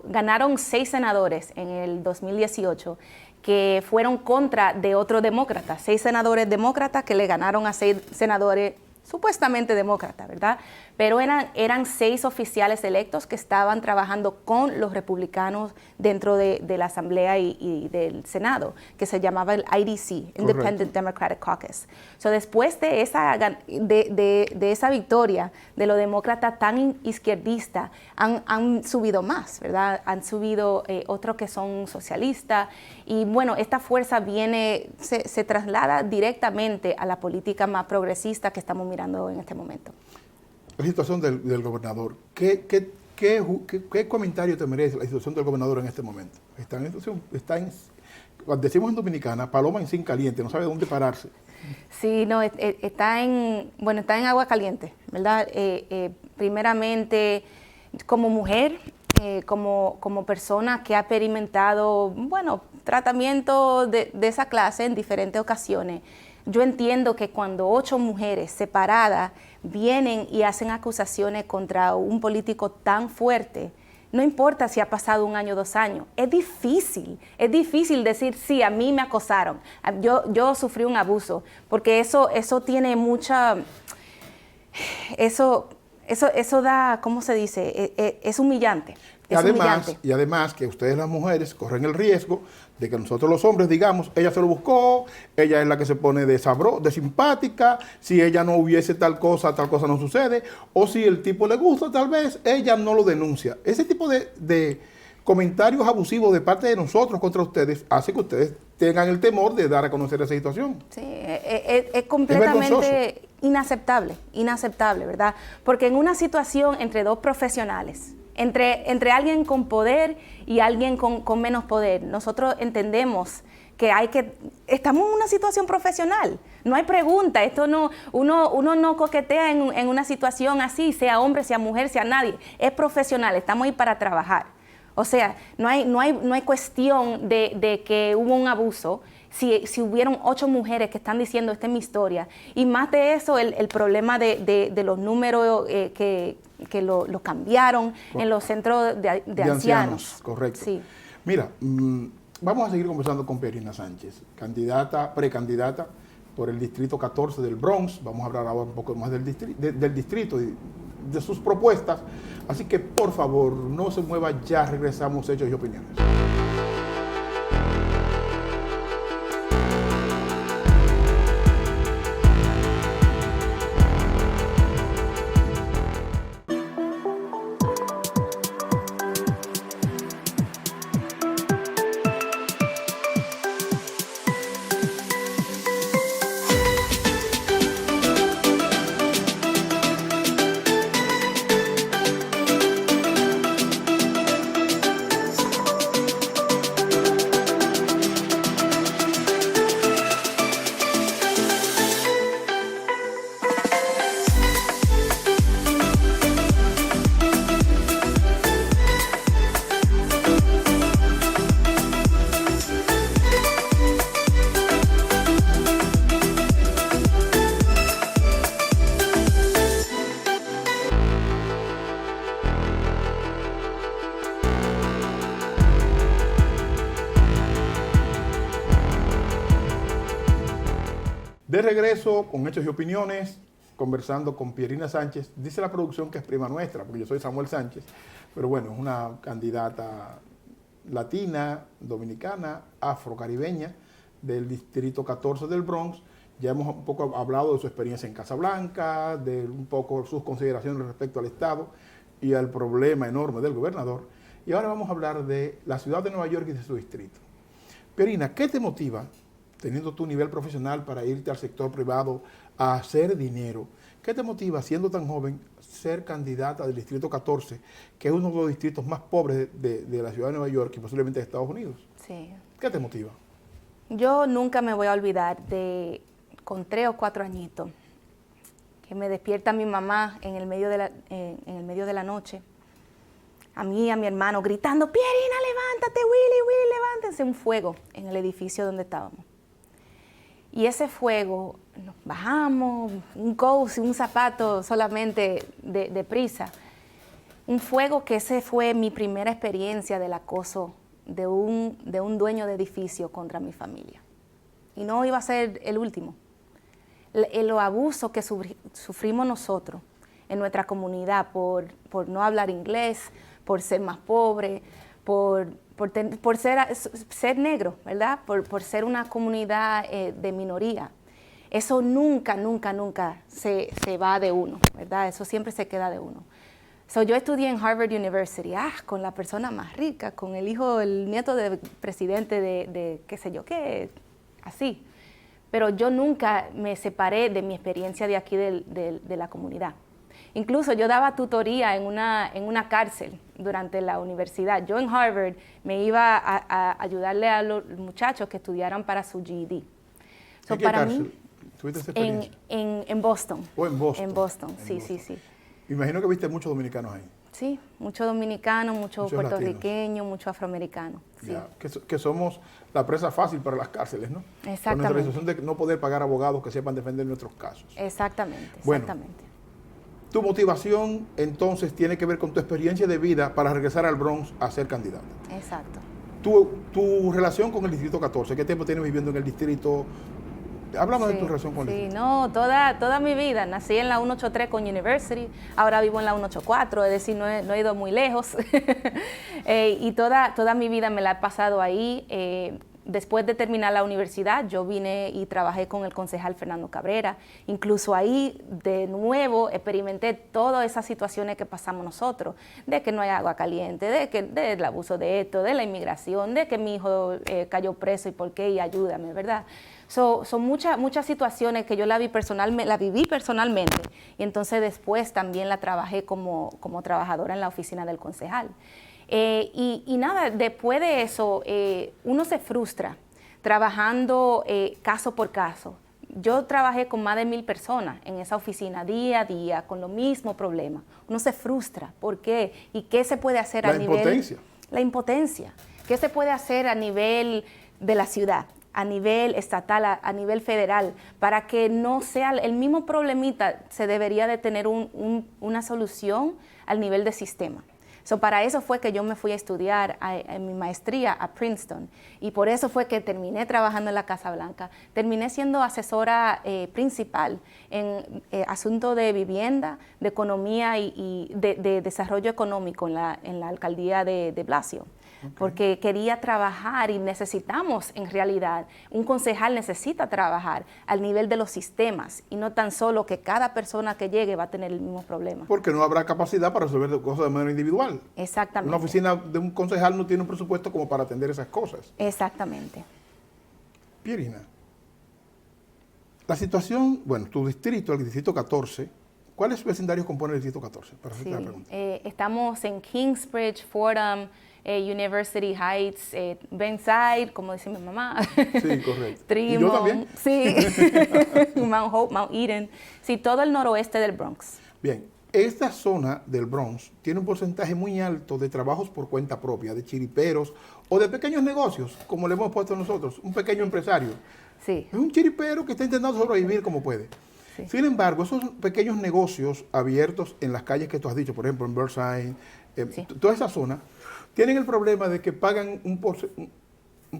ganaron 6 senadores en el 2018 que fueron contra de otro demócrata, 6 senadores demócratas que le ganaron a 6 senadores supuestamente demócratas, ¿verdad? Pero eran 6 oficiales electos que estaban trabajando con los republicanos dentro de la Asamblea y del Senado, que se llamaba el IDC, Independent Democratic Caucus. So, después de esa victoria de los demócratas tan izquierdistas, han subido más, ¿verdad? Han subido otros que son socialistas. Y bueno, esta fuerza se traslada directamente a la política más progresista que estamos mirando en este momento. La situación del gobernador, ¿qué comentario te merece la situación del gobernador en este momento? Decimos en Dominicana, paloma en zinc caliente, no sabe dónde pararse. Sí, no, está en agua caliente, ¿verdad? Primeramente, como mujer, como persona que ha experimentado, tratamiento de esa clase en diferentes ocasiones, yo entiendo que cuando 8 mujeres separadas vienen y hacen acusaciones contra un político tan fuerte, no importa si ha pasado 1 año, 2 años, es difícil decir, sí, a mí me acosaron, yo sufrí un abuso, porque eso tiene mucha, eso da, ¿cómo se dice? Es humillante. Y además que ustedes las mujeres corren el riesgo de que nosotros los hombres digamos, ella se lo buscó, ella es la que se pone de simpática, si ella no hubiese tal cosa no sucede, o si el tipo le gusta tal vez, ella no lo denuncia. Ese tipo de comentarios abusivos de parte de nosotros contra ustedes hace que ustedes tengan el temor de dar a conocer esa situación. Sí, es completamente inaceptable, ¿verdad? Porque en una situación entre 2 profesionales, entre alguien con poder y alguien con menos poder, nosotros entendemos que estamos en una situación profesional, no hay pregunta, uno no coquetea en una situación así, sea hombre, sea mujer, sea nadie, es profesional, estamos ahí para trabajar. O sea, no hay cuestión de que hubo un abuso, si hubieron 8 mujeres que están diciendo, esta es mi historia, y más de eso, el problema de los números que lo cambiaron en los centros de ancianos. Correcto. Sí. Mira, vamos a seguir conversando con Pierina Sánchez, precandidata por el distrito 14 del Bronx. Vamos a hablar ahora un poco más del distrito y de sus propuestas. Así que, por favor, no se mueva, ya regresamos, Hechos y Opiniones. De regreso con Hechos y Opiniones, conversando con Pierina Sánchez. Dice la producción que es prima nuestra, porque yo soy Samuel Sánchez, pero bueno, es una candidata latina, dominicana, afrocaribeña, del Distrito 14 del Bronx. Ya hemos un poco hablado de su experiencia en Casablanca, de un poco sus consideraciones respecto al Estado y al problema enorme del gobernador. Y ahora vamos a hablar de la ciudad de Nueva York y de su distrito. Pierina, ¿qué te motiva, teniendo tu nivel profesional, para irte al sector privado a hacer dinero? ¿Qué te motiva, siendo tan joven, ser candidata del Distrito 14, que es uno de los distritos más pobres de la ciudad de Nueva York y posiblemente de Estados Unidos? Sí. ¿Qué te motiva? Yo nunca me voy a olvidar de, con 3 o 4 añitos, que me despierta mi mamá en el medio de la noche, a mí y a mi hermano gritando, Pierina, levántate, Willy, levántense, un fuego en el edificio donde estábamos. Y ese fuego, nos bajamos, un coat, un zapato solamente de prisa. Un fuego que ese fue mi primera experiencia del acoso de un dueño de edificio contra mi familia. Y no iba a ser el último. Los abusos que sufrimos nosotros en nuestra comunidad por no hablar inglés, por ser más pobre, por ser negro, ¿verdad? Por ser una comunidad de minoría. Eso nunca se va de uno, ¿verdad? Eso siempre se queda de uno. Yo estudié en Harvard University, con la persona más rica, con el nieto del presidente de qué sé yo qué, así. Pero yo nunca me separé de mi experiencia de aquí de la comunidad. Incluso yo daba tutoría en una cárcel durante la universidad. Yo en Harvard me iba a ayudarle a los muchachos que estudiaran para su GED. ¿En qué cárcel tuviste esa experiencia? En Boston. ¿O en Boston? En Boston, sí. Me imagino que viste muchos dominicanos ahí. Sí, muchos dominicanos, muchos puertorriqueños, muchos afroamericanos. Sí. Ya, que somos la presa fácil para las cárceles, ¿no? Exactamente. Por nuestra situación de no poder pagar abogados que sepan defender nuestros casos. Exactamente. Bueno, tu motivación entonces tiene que ver con tu experiencia de vida para regresar al Bronx a ser candidata. Exacto. Tu relación con el Distrito 14, ¿qué tiempo tienes viviendo en el distrito? Háblame de tu relación con el distrito. Sí, no, toda mi vida. Nací en la 183 con University, ahora vivo en la 184, es decir, no he ido muy lejos. Y toda mi vida me la he pasado ahí. Después de terminar la universidad, yo vine y trabajé con el concejal Fernando Cabrera. Incluso ahí, de nuevo, experimenté todas esas situaciones que pasamos nosotros, de que no hay agua caliente, del abuso de esto, de la inmigración, de que mi hijo cayó preso y por qué, y ayúdame, ¿verdad? Son muchas situaciones que yo la viví personalmente, y entonces después también la trabajé como trabajadora en la oficina del concejal. Y nada, después de eso, uno se frustra trabajando caso por caso. Yo trabajé con más de 1000 personas en esa oficina día a día con los mismos problemas. Uno se frustra. ¿Por qué? ¿Y qué se puede hacer a nivel? La impotencia. La impotencia. ¿Qué se puede hacer a nivel de la ciudad, a nivel estatal, a nivel federal, para que no sea el mismo problemita? Se debería de tener una solución al nivel de sistema. Para eso fue que yo me fui a estudiar en mi maestría a Princeton, y por eso fue que terminé trabajando en la Casa Blanca. Terminé siendo asesora principal en asuntos de vivienda, de economía y de desarrollo económico en la alcaldía de Blasio. Okay. Porque quería trabajar, y necesitamos, en realidad, un concejal necesita trabajar al nivel de los sistemas, y no tan solo que cada persona que llegue va a tener el mismo problema. Porque no habrá capacidad para resolver cosas de manera individual. Exactamente. Una oficina de un concejal no tiene un presupuesto como para atender esas cosas. Exactamente. Pierina, la situación, bueno, tu distrito, el distrito 14, ¿cuáles vecindarios compone el distrito 14? Para hacerte la pregunta. Estamos en Kingsbridge, Fordham, University Heights, Benside, como dice mi mamá. Sí, correcto. Tremont, ¿Y yo también? Sí. Mount Hope, Mount Eden. Sí, todo el noroeste del Bronx. Bien, esta zona del Bronx tiene un porcentaje muy alto de trabajos por cuenta propia, de chiriperos o de pequeños negocios, como le hemos puesto nosotros, un pequeño empresario. Sí. Es un chiripero que está intentando sobrevivir como puede. Sí. Sin embargo, esos pequeños negocios abiertos en las calles que tú has dicho, por ejemplo, en Burnside, sí, toda esa zona, tienen el problema de que pagan un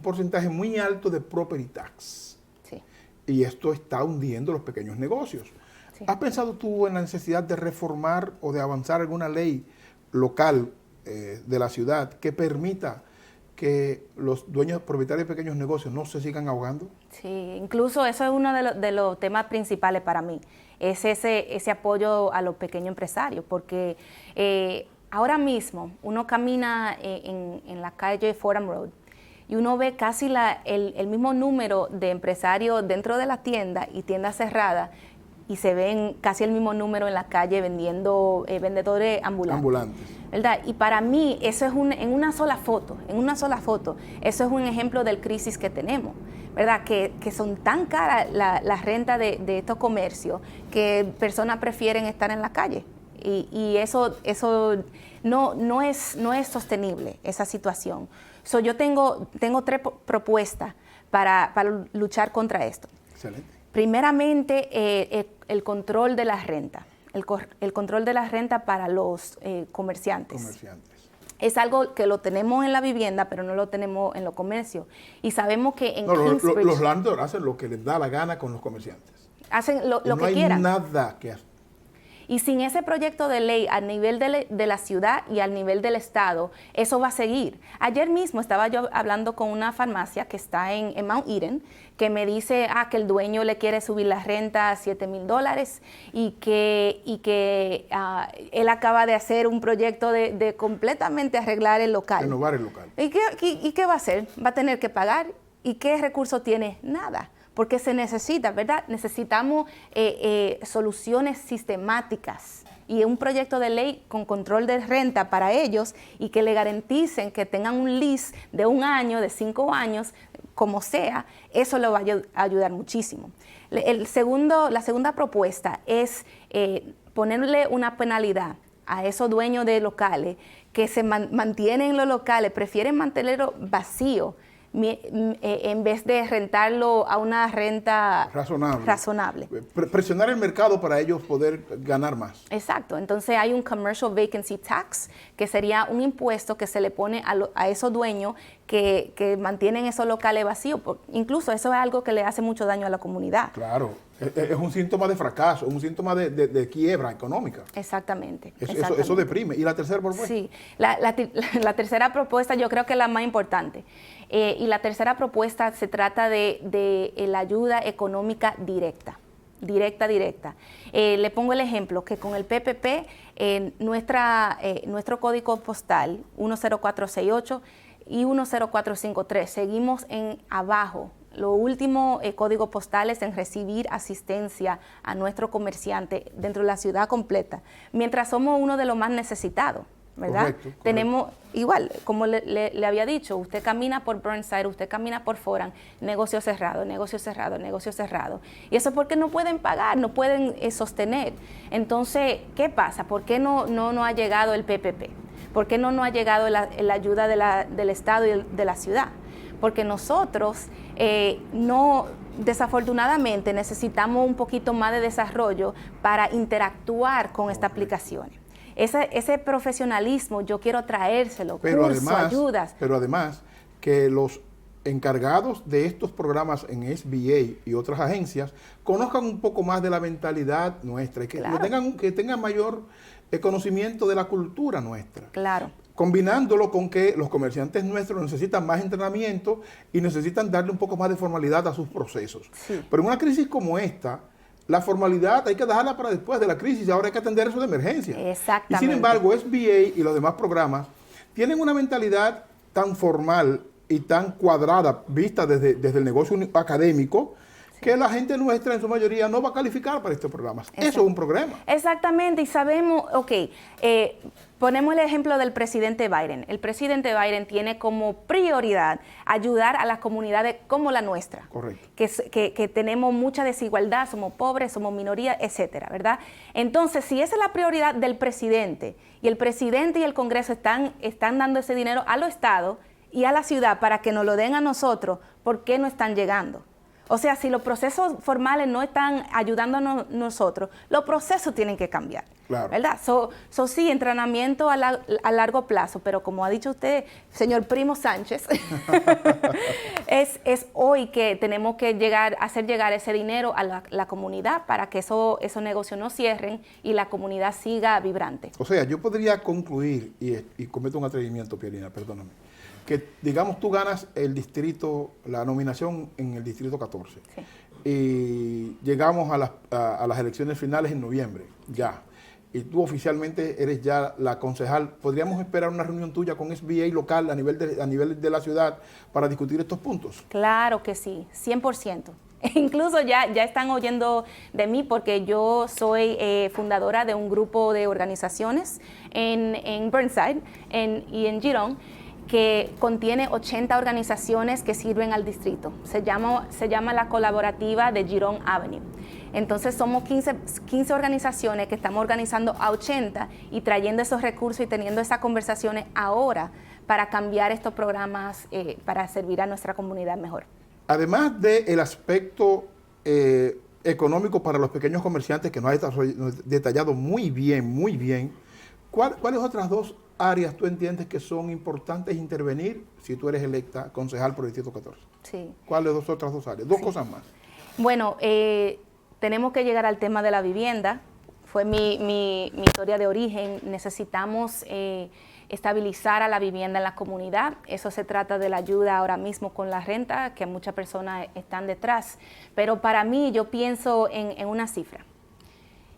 porcentaje muy alto de property tax. Sí. y esto está hundiendo los pequeños negocios. Sí. ¿Has pensado tú en la necesidad de reformar o de avanzar alguna ley local de la ciudad que permita que los dueños propietarios de pequeños negocios no se sigan ahogando? Sí, incluso eso es uno de los temas principales para mí, es ese apoyo a los pequeños empresarios, porque ahora mismo uno camina en la calle Fordham Road y uno ve casi el mismo número de empresarios dentro de la tienda y tiendas cerradas, y se ven casi el mismo número en la calle vendiendo vendedores ambulantes. ¿Verdad? Y para mí eso es en una sola foto, eso es un ejemplo del crisis que tenemos, ¿verdad? Que son tan caras las rentas de estos comercios que personas prefieren estar en la calle. Y eso no es sostenible, esa situación. Yo tengo 3 propuestas para luchar contra esto. Excelente. Primeramente, el control de las rentas. El control de las rentas para los comerciantes. Es algo que lo tenemos en la vivienda, pero no lo tenemos en los comercios. Y sabemos que en Kingsbridge... Los landlords hacen lo que les da la gana con los comerciantes. Hacen lo que quieran. No hay nada que hacer. Y sin ese proyecto de ley a nivel de la ciudad y al nivel del estado, eso va a seguir. Ayer mismo estaba yo hablando con una farmacia que está en Mount Eden, que me dice que el dueño le quiere subir la renta a $7,000 y que él acaba de hacer un proyecto de completamente arreglar el local. Renovar el local. ¿Y qué va a hacer? ¿Va a tener que pagar? ¿Y qué recursos tiene? Nada. Porque se necesita, ¿verdad? Necesitamos soluciones sistemáticas y un proyecto de ley con control de renta para ellos y que le garanticen que tengan un lease de 1 año, de 5 años, como sea. Eso lo va a ayudar muchísimo. La segunda propuesta es ponerle una penalidad a esos dueños de locales que se mantienen los locales, prefieren mantenerlo vacío en vez de rentarlo a una renta razonable. Presionar el mercado para ellos poder ganar más. Exacto. Entonces hay un commercial vacancy tax, que sería un impuesto que se le pone a esos dueños que mantienen esos locales vacíos. Incluso eso es algo que le hace mucho daño a la comunidad. Claro. Es un síntoma de fracaso, es un síntoma de quiebra económica. Exactamente. Eso deprime. ¿Y la tercera propuesta? Sí. La tercera propuesta yo creo que es la más importante. Y la tercera propuesta se trata de la ayuda económica directa. Le pongo el ejemplo que con el PPP, nuestro código postal 10468 y 10453, seguimos en abajo. Los últimos códigos postales en recibir asistencia a nuestro comerciante dentro de la ciudad completa, mientras somos uno de los más necesitados, ¿verdad? Correcto. Tenemos, igual, como le había dicho, usted camina por Burnside, usted camina por Fordham, negocio cerrado. Y eso es porque no pueden pagar, no pueden sostener. Entonces, ¿qué pasa? ¿Por qué no ha llegado el PPP? ¿Por qué no ha llegado la ayuda del Estado y de la ciudad? Porque nosotros desafortunadamente necesitamos un poquito más de desarrollo para interactuar con estas aplicaciones. Ese profesionalismo yo quiero traérselo, ayudas. Pero además que los encargados de estos programas en SBA y otras agencias conozcan un poco más de la mentalidad nuestra y que tengan mayor conocimiento de la cultura nuestra. Claro. Combinándolo con que los comerciantes nuestros necesitan más entrenamiento y necesitan darle un poco más de formalidad a sus procesos. Sí. Pero en una crisis como esta, la formalidad hay que dejarla para después de la crisis, ahora hay que atender eso de emergencia. Exactamente. Y sin embargo, SBA y los demás programas tienen una mentalidad tan formal y tan cuadrada, vista desde el negocio académico, que la gente nuestra en su mayoría no va a calificar para estos programas. Exacto. Eso es un problema. Exactamente, y sabemos, ponemos el ejemplo del presidente Biden. El presidente Biden tiene como prioridad ayudar a las comunidades como la nuestra. Correcto. Que tenemos mucha desigualdad, somos pobres, somos minoría, etcétera, ¿verdad? Entonces, si esa es la prioridad del presidente, y el presidente y el Congreso están dando ese dinero a los estados y a la ciudad para que nos lo den a nosotros, ¿por qué no están llegando? O sea, si los procesos formales no están ayudándonos nosotros, los procesos tienen que cambiar. Claro. ¿Verdad? Sí, entrenamiento a largo plazo, pero como ha dicho usted, señor Primo Sánchez, es hoy que tenemos que hacer llegar ese dinero a la comunidad para que esos negocios no cierren y la comunidad siga vibrante. O sea, yo podría concluir, y cometo un atrevimiento, Pierina, perdóname, que digamos tú ganas el distrito, la nominación en el distrito 14, Sí. y llegamos a las elecciones finales en noviembre, ya. Y tú oficialmente eres ya la concejal. ¿Podríamos esperar una reunión tuya con SBA local a nivel de la ciudad para discutir estos puntos? Claro que sí, 100%. Incluso ya están oyendo de mí porque yo soy fundadora de un grupo de organizaciones en Burnside y en Girón, que contiene 80 organizaciones que sirven al distrito. Se llama la colaborativa de Girón Avenue. Entonces somos 15 organizaciones que estamos organizando a 80 y trayendo esos recursos y teniendo esas conversaciones ahora para cambiar estos programas para servir a nuestra comunidad mejor. Además del aspecto económico para los pequeños comerciantes, que nos ha detallado muy bien, ¿cuáles otras dos áreas tú entiendes que son importantes intervenir si tú eres electa concejal por el Distrito 14? Sí. ¿Cuáles otras dos áreas? Dos cosas más. Bueno, tenemos que llegar al tema de la vivienda. Fue mi historia de origen. Necesitamos estabilizar a la vivienda en la comunidad. Eso se trata de la ayuda ahora mismo con la renta, que muchas personas están detrás. Pero para mí, yo pienso en una cifra.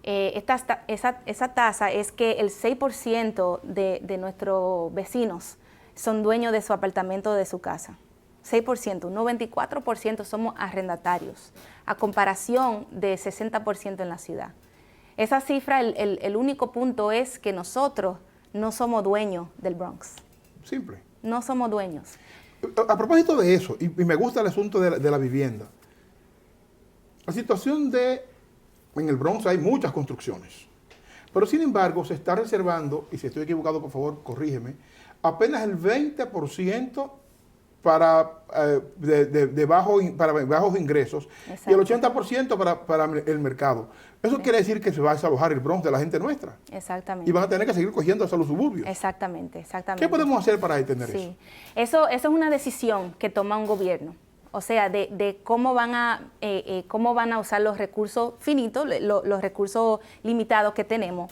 Esa tasa es que el 6% de nuestros vecinos son dueños de su apartamento o de su casa. 6%, un 94% somos arrendatarios, a comparación de 60% en la ciudad. Esa cifra, el único punto es que nosotros no somos dueños del Bronx. Simple. No somos dueños. A propósito de eso, y me gusta el asunto de la vivienda, la situación en el Bronx hay muchas construcciones, pero sin embargo se está reservando, y si estoy equivocado por favor corrígeme, apenas el 20% para bajos ingresos. Exacto. Y el 80% para el mercado. Eso quiere decir que se va a desalojar el Bronx de la gente nuestra. Exactamente. Y van a tener que seguir cogiendo hacia los suburbios. Exactamente. ¿Qué podemos hacer para detener eso? Eso es una decisión que toma un gobierno. O sea, de cómo van a usar los recursos finitos, los recursos limitados que tenemos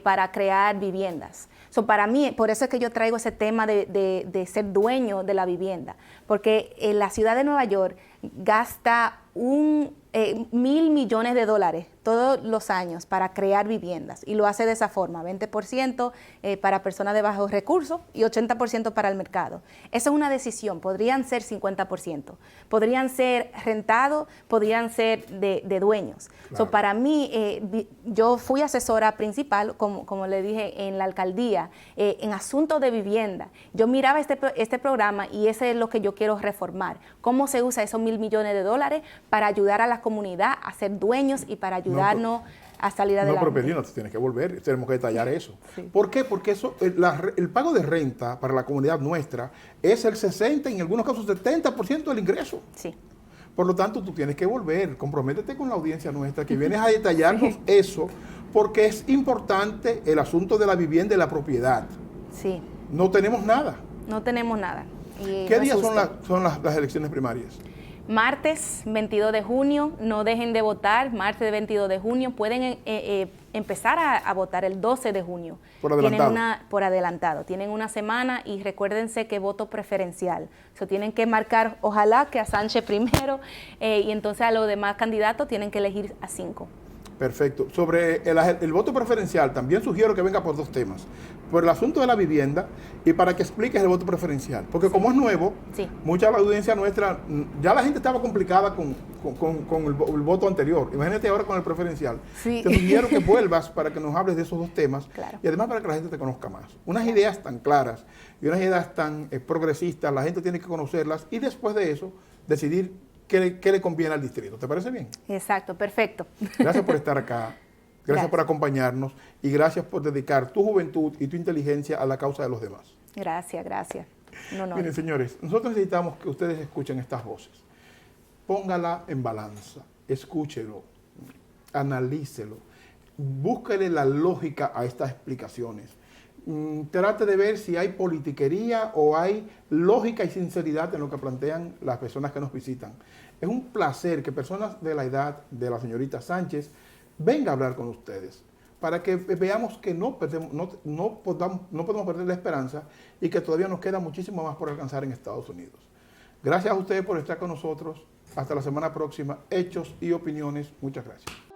para crear viviendas. Para mí, por eso es que yo traigo ese tema de ser dueño de la vivienda, porque la ciudad de Nueva York gasta $1,000 millones todos los años para crear viviendas, y lo hace de esa forma, 20% para personas de bajos recursos y 80% para el mercado. Esa es una decisión, podrían ser 50%, podrían ser rentados, podrían ser de dueños. Claro. Para mí, yo fui asesora principal, como le dije, en la alcaldía, en asuntos de vivienda. Yo miraba este programa y ese es lo que yo quiero reformar. ¿Cómo se usa esos $1,000 millones para ayudar a la comunidad a ser dueños y para ayudarnos a salir adelante? No, pero Pedrina, tú tienes que volver, tenemos que detallar eso. Sí. ¿Por qué? Porque eso, el pago de renta para la comunidad nuestra es el 60%, en algunos casos 70% del ingreso. Sí. Por lo tanto, tú tienes que volver, comprométete con la audiencia nuestra, que vienes a detallarnos eso, porque es importante el asunto de la vivienda y la propiedad. Sí. No tenemos nada. No tenemos nada. ¿Qué días son las elecciones primarias? Martes 22 de junio, no dejen de votar, martes 22 de junio, pueden empezar a votar el 12 de junio. Por adelantado. Por adelantado, tienen una semana y recuérdense que voto preferencial. Tienen que marcar, ojalá que a Sánchez primero, y entonces a los demás candidatos tienen que elegir a 5. Perfecto. Sobre el voto preferencial, también sugiero que venga por dos temas. Por el asunto de la vivienda y para que expliques el voto preferencial. Porque como es nuevo, mucha de la audiencia nuestra, ya la gente estaba complicada con el voto anterior. Imagínate ahora con el preferencial. Sí. Te sugiero que vuelvas para que nos hables de esos dos temas. Claro. Y además para que la gente te conozca más. Unas ideas tan claras y unas ideas tan progresistas, la gente tiene que conocerlas y después de eso decidir qué le conviene al distrito. ¿Te parece bien? Exacto, perfecto. Gracias por estar acá. Gracias por acompañarnos y gracias por dedicar tu juventud y tu inteligencia a la causa de los demás. Gracias. No. Miren, señores, nosotros necesitamos que ustedes escuchen estas voces. póngala en balanza, escúchelo, analícelo, búsquele la lógica a estas explicaciones. Trate de ver si hay politiquería o hay lógica y sinceridad en lo que plantean las personas que nos visitan. Es un placer que personas de la edad de la señorita Sánchez venga a hablar con ustedes, para que veamos que no podemos perder la esperanza y que todavía nos queda muchísimo más por alcanzar en Estados Unidos. Gracias a ustedes por estar con nosotros. Hasta la semana próxima. Hechos y opiniones. Muchas gracias.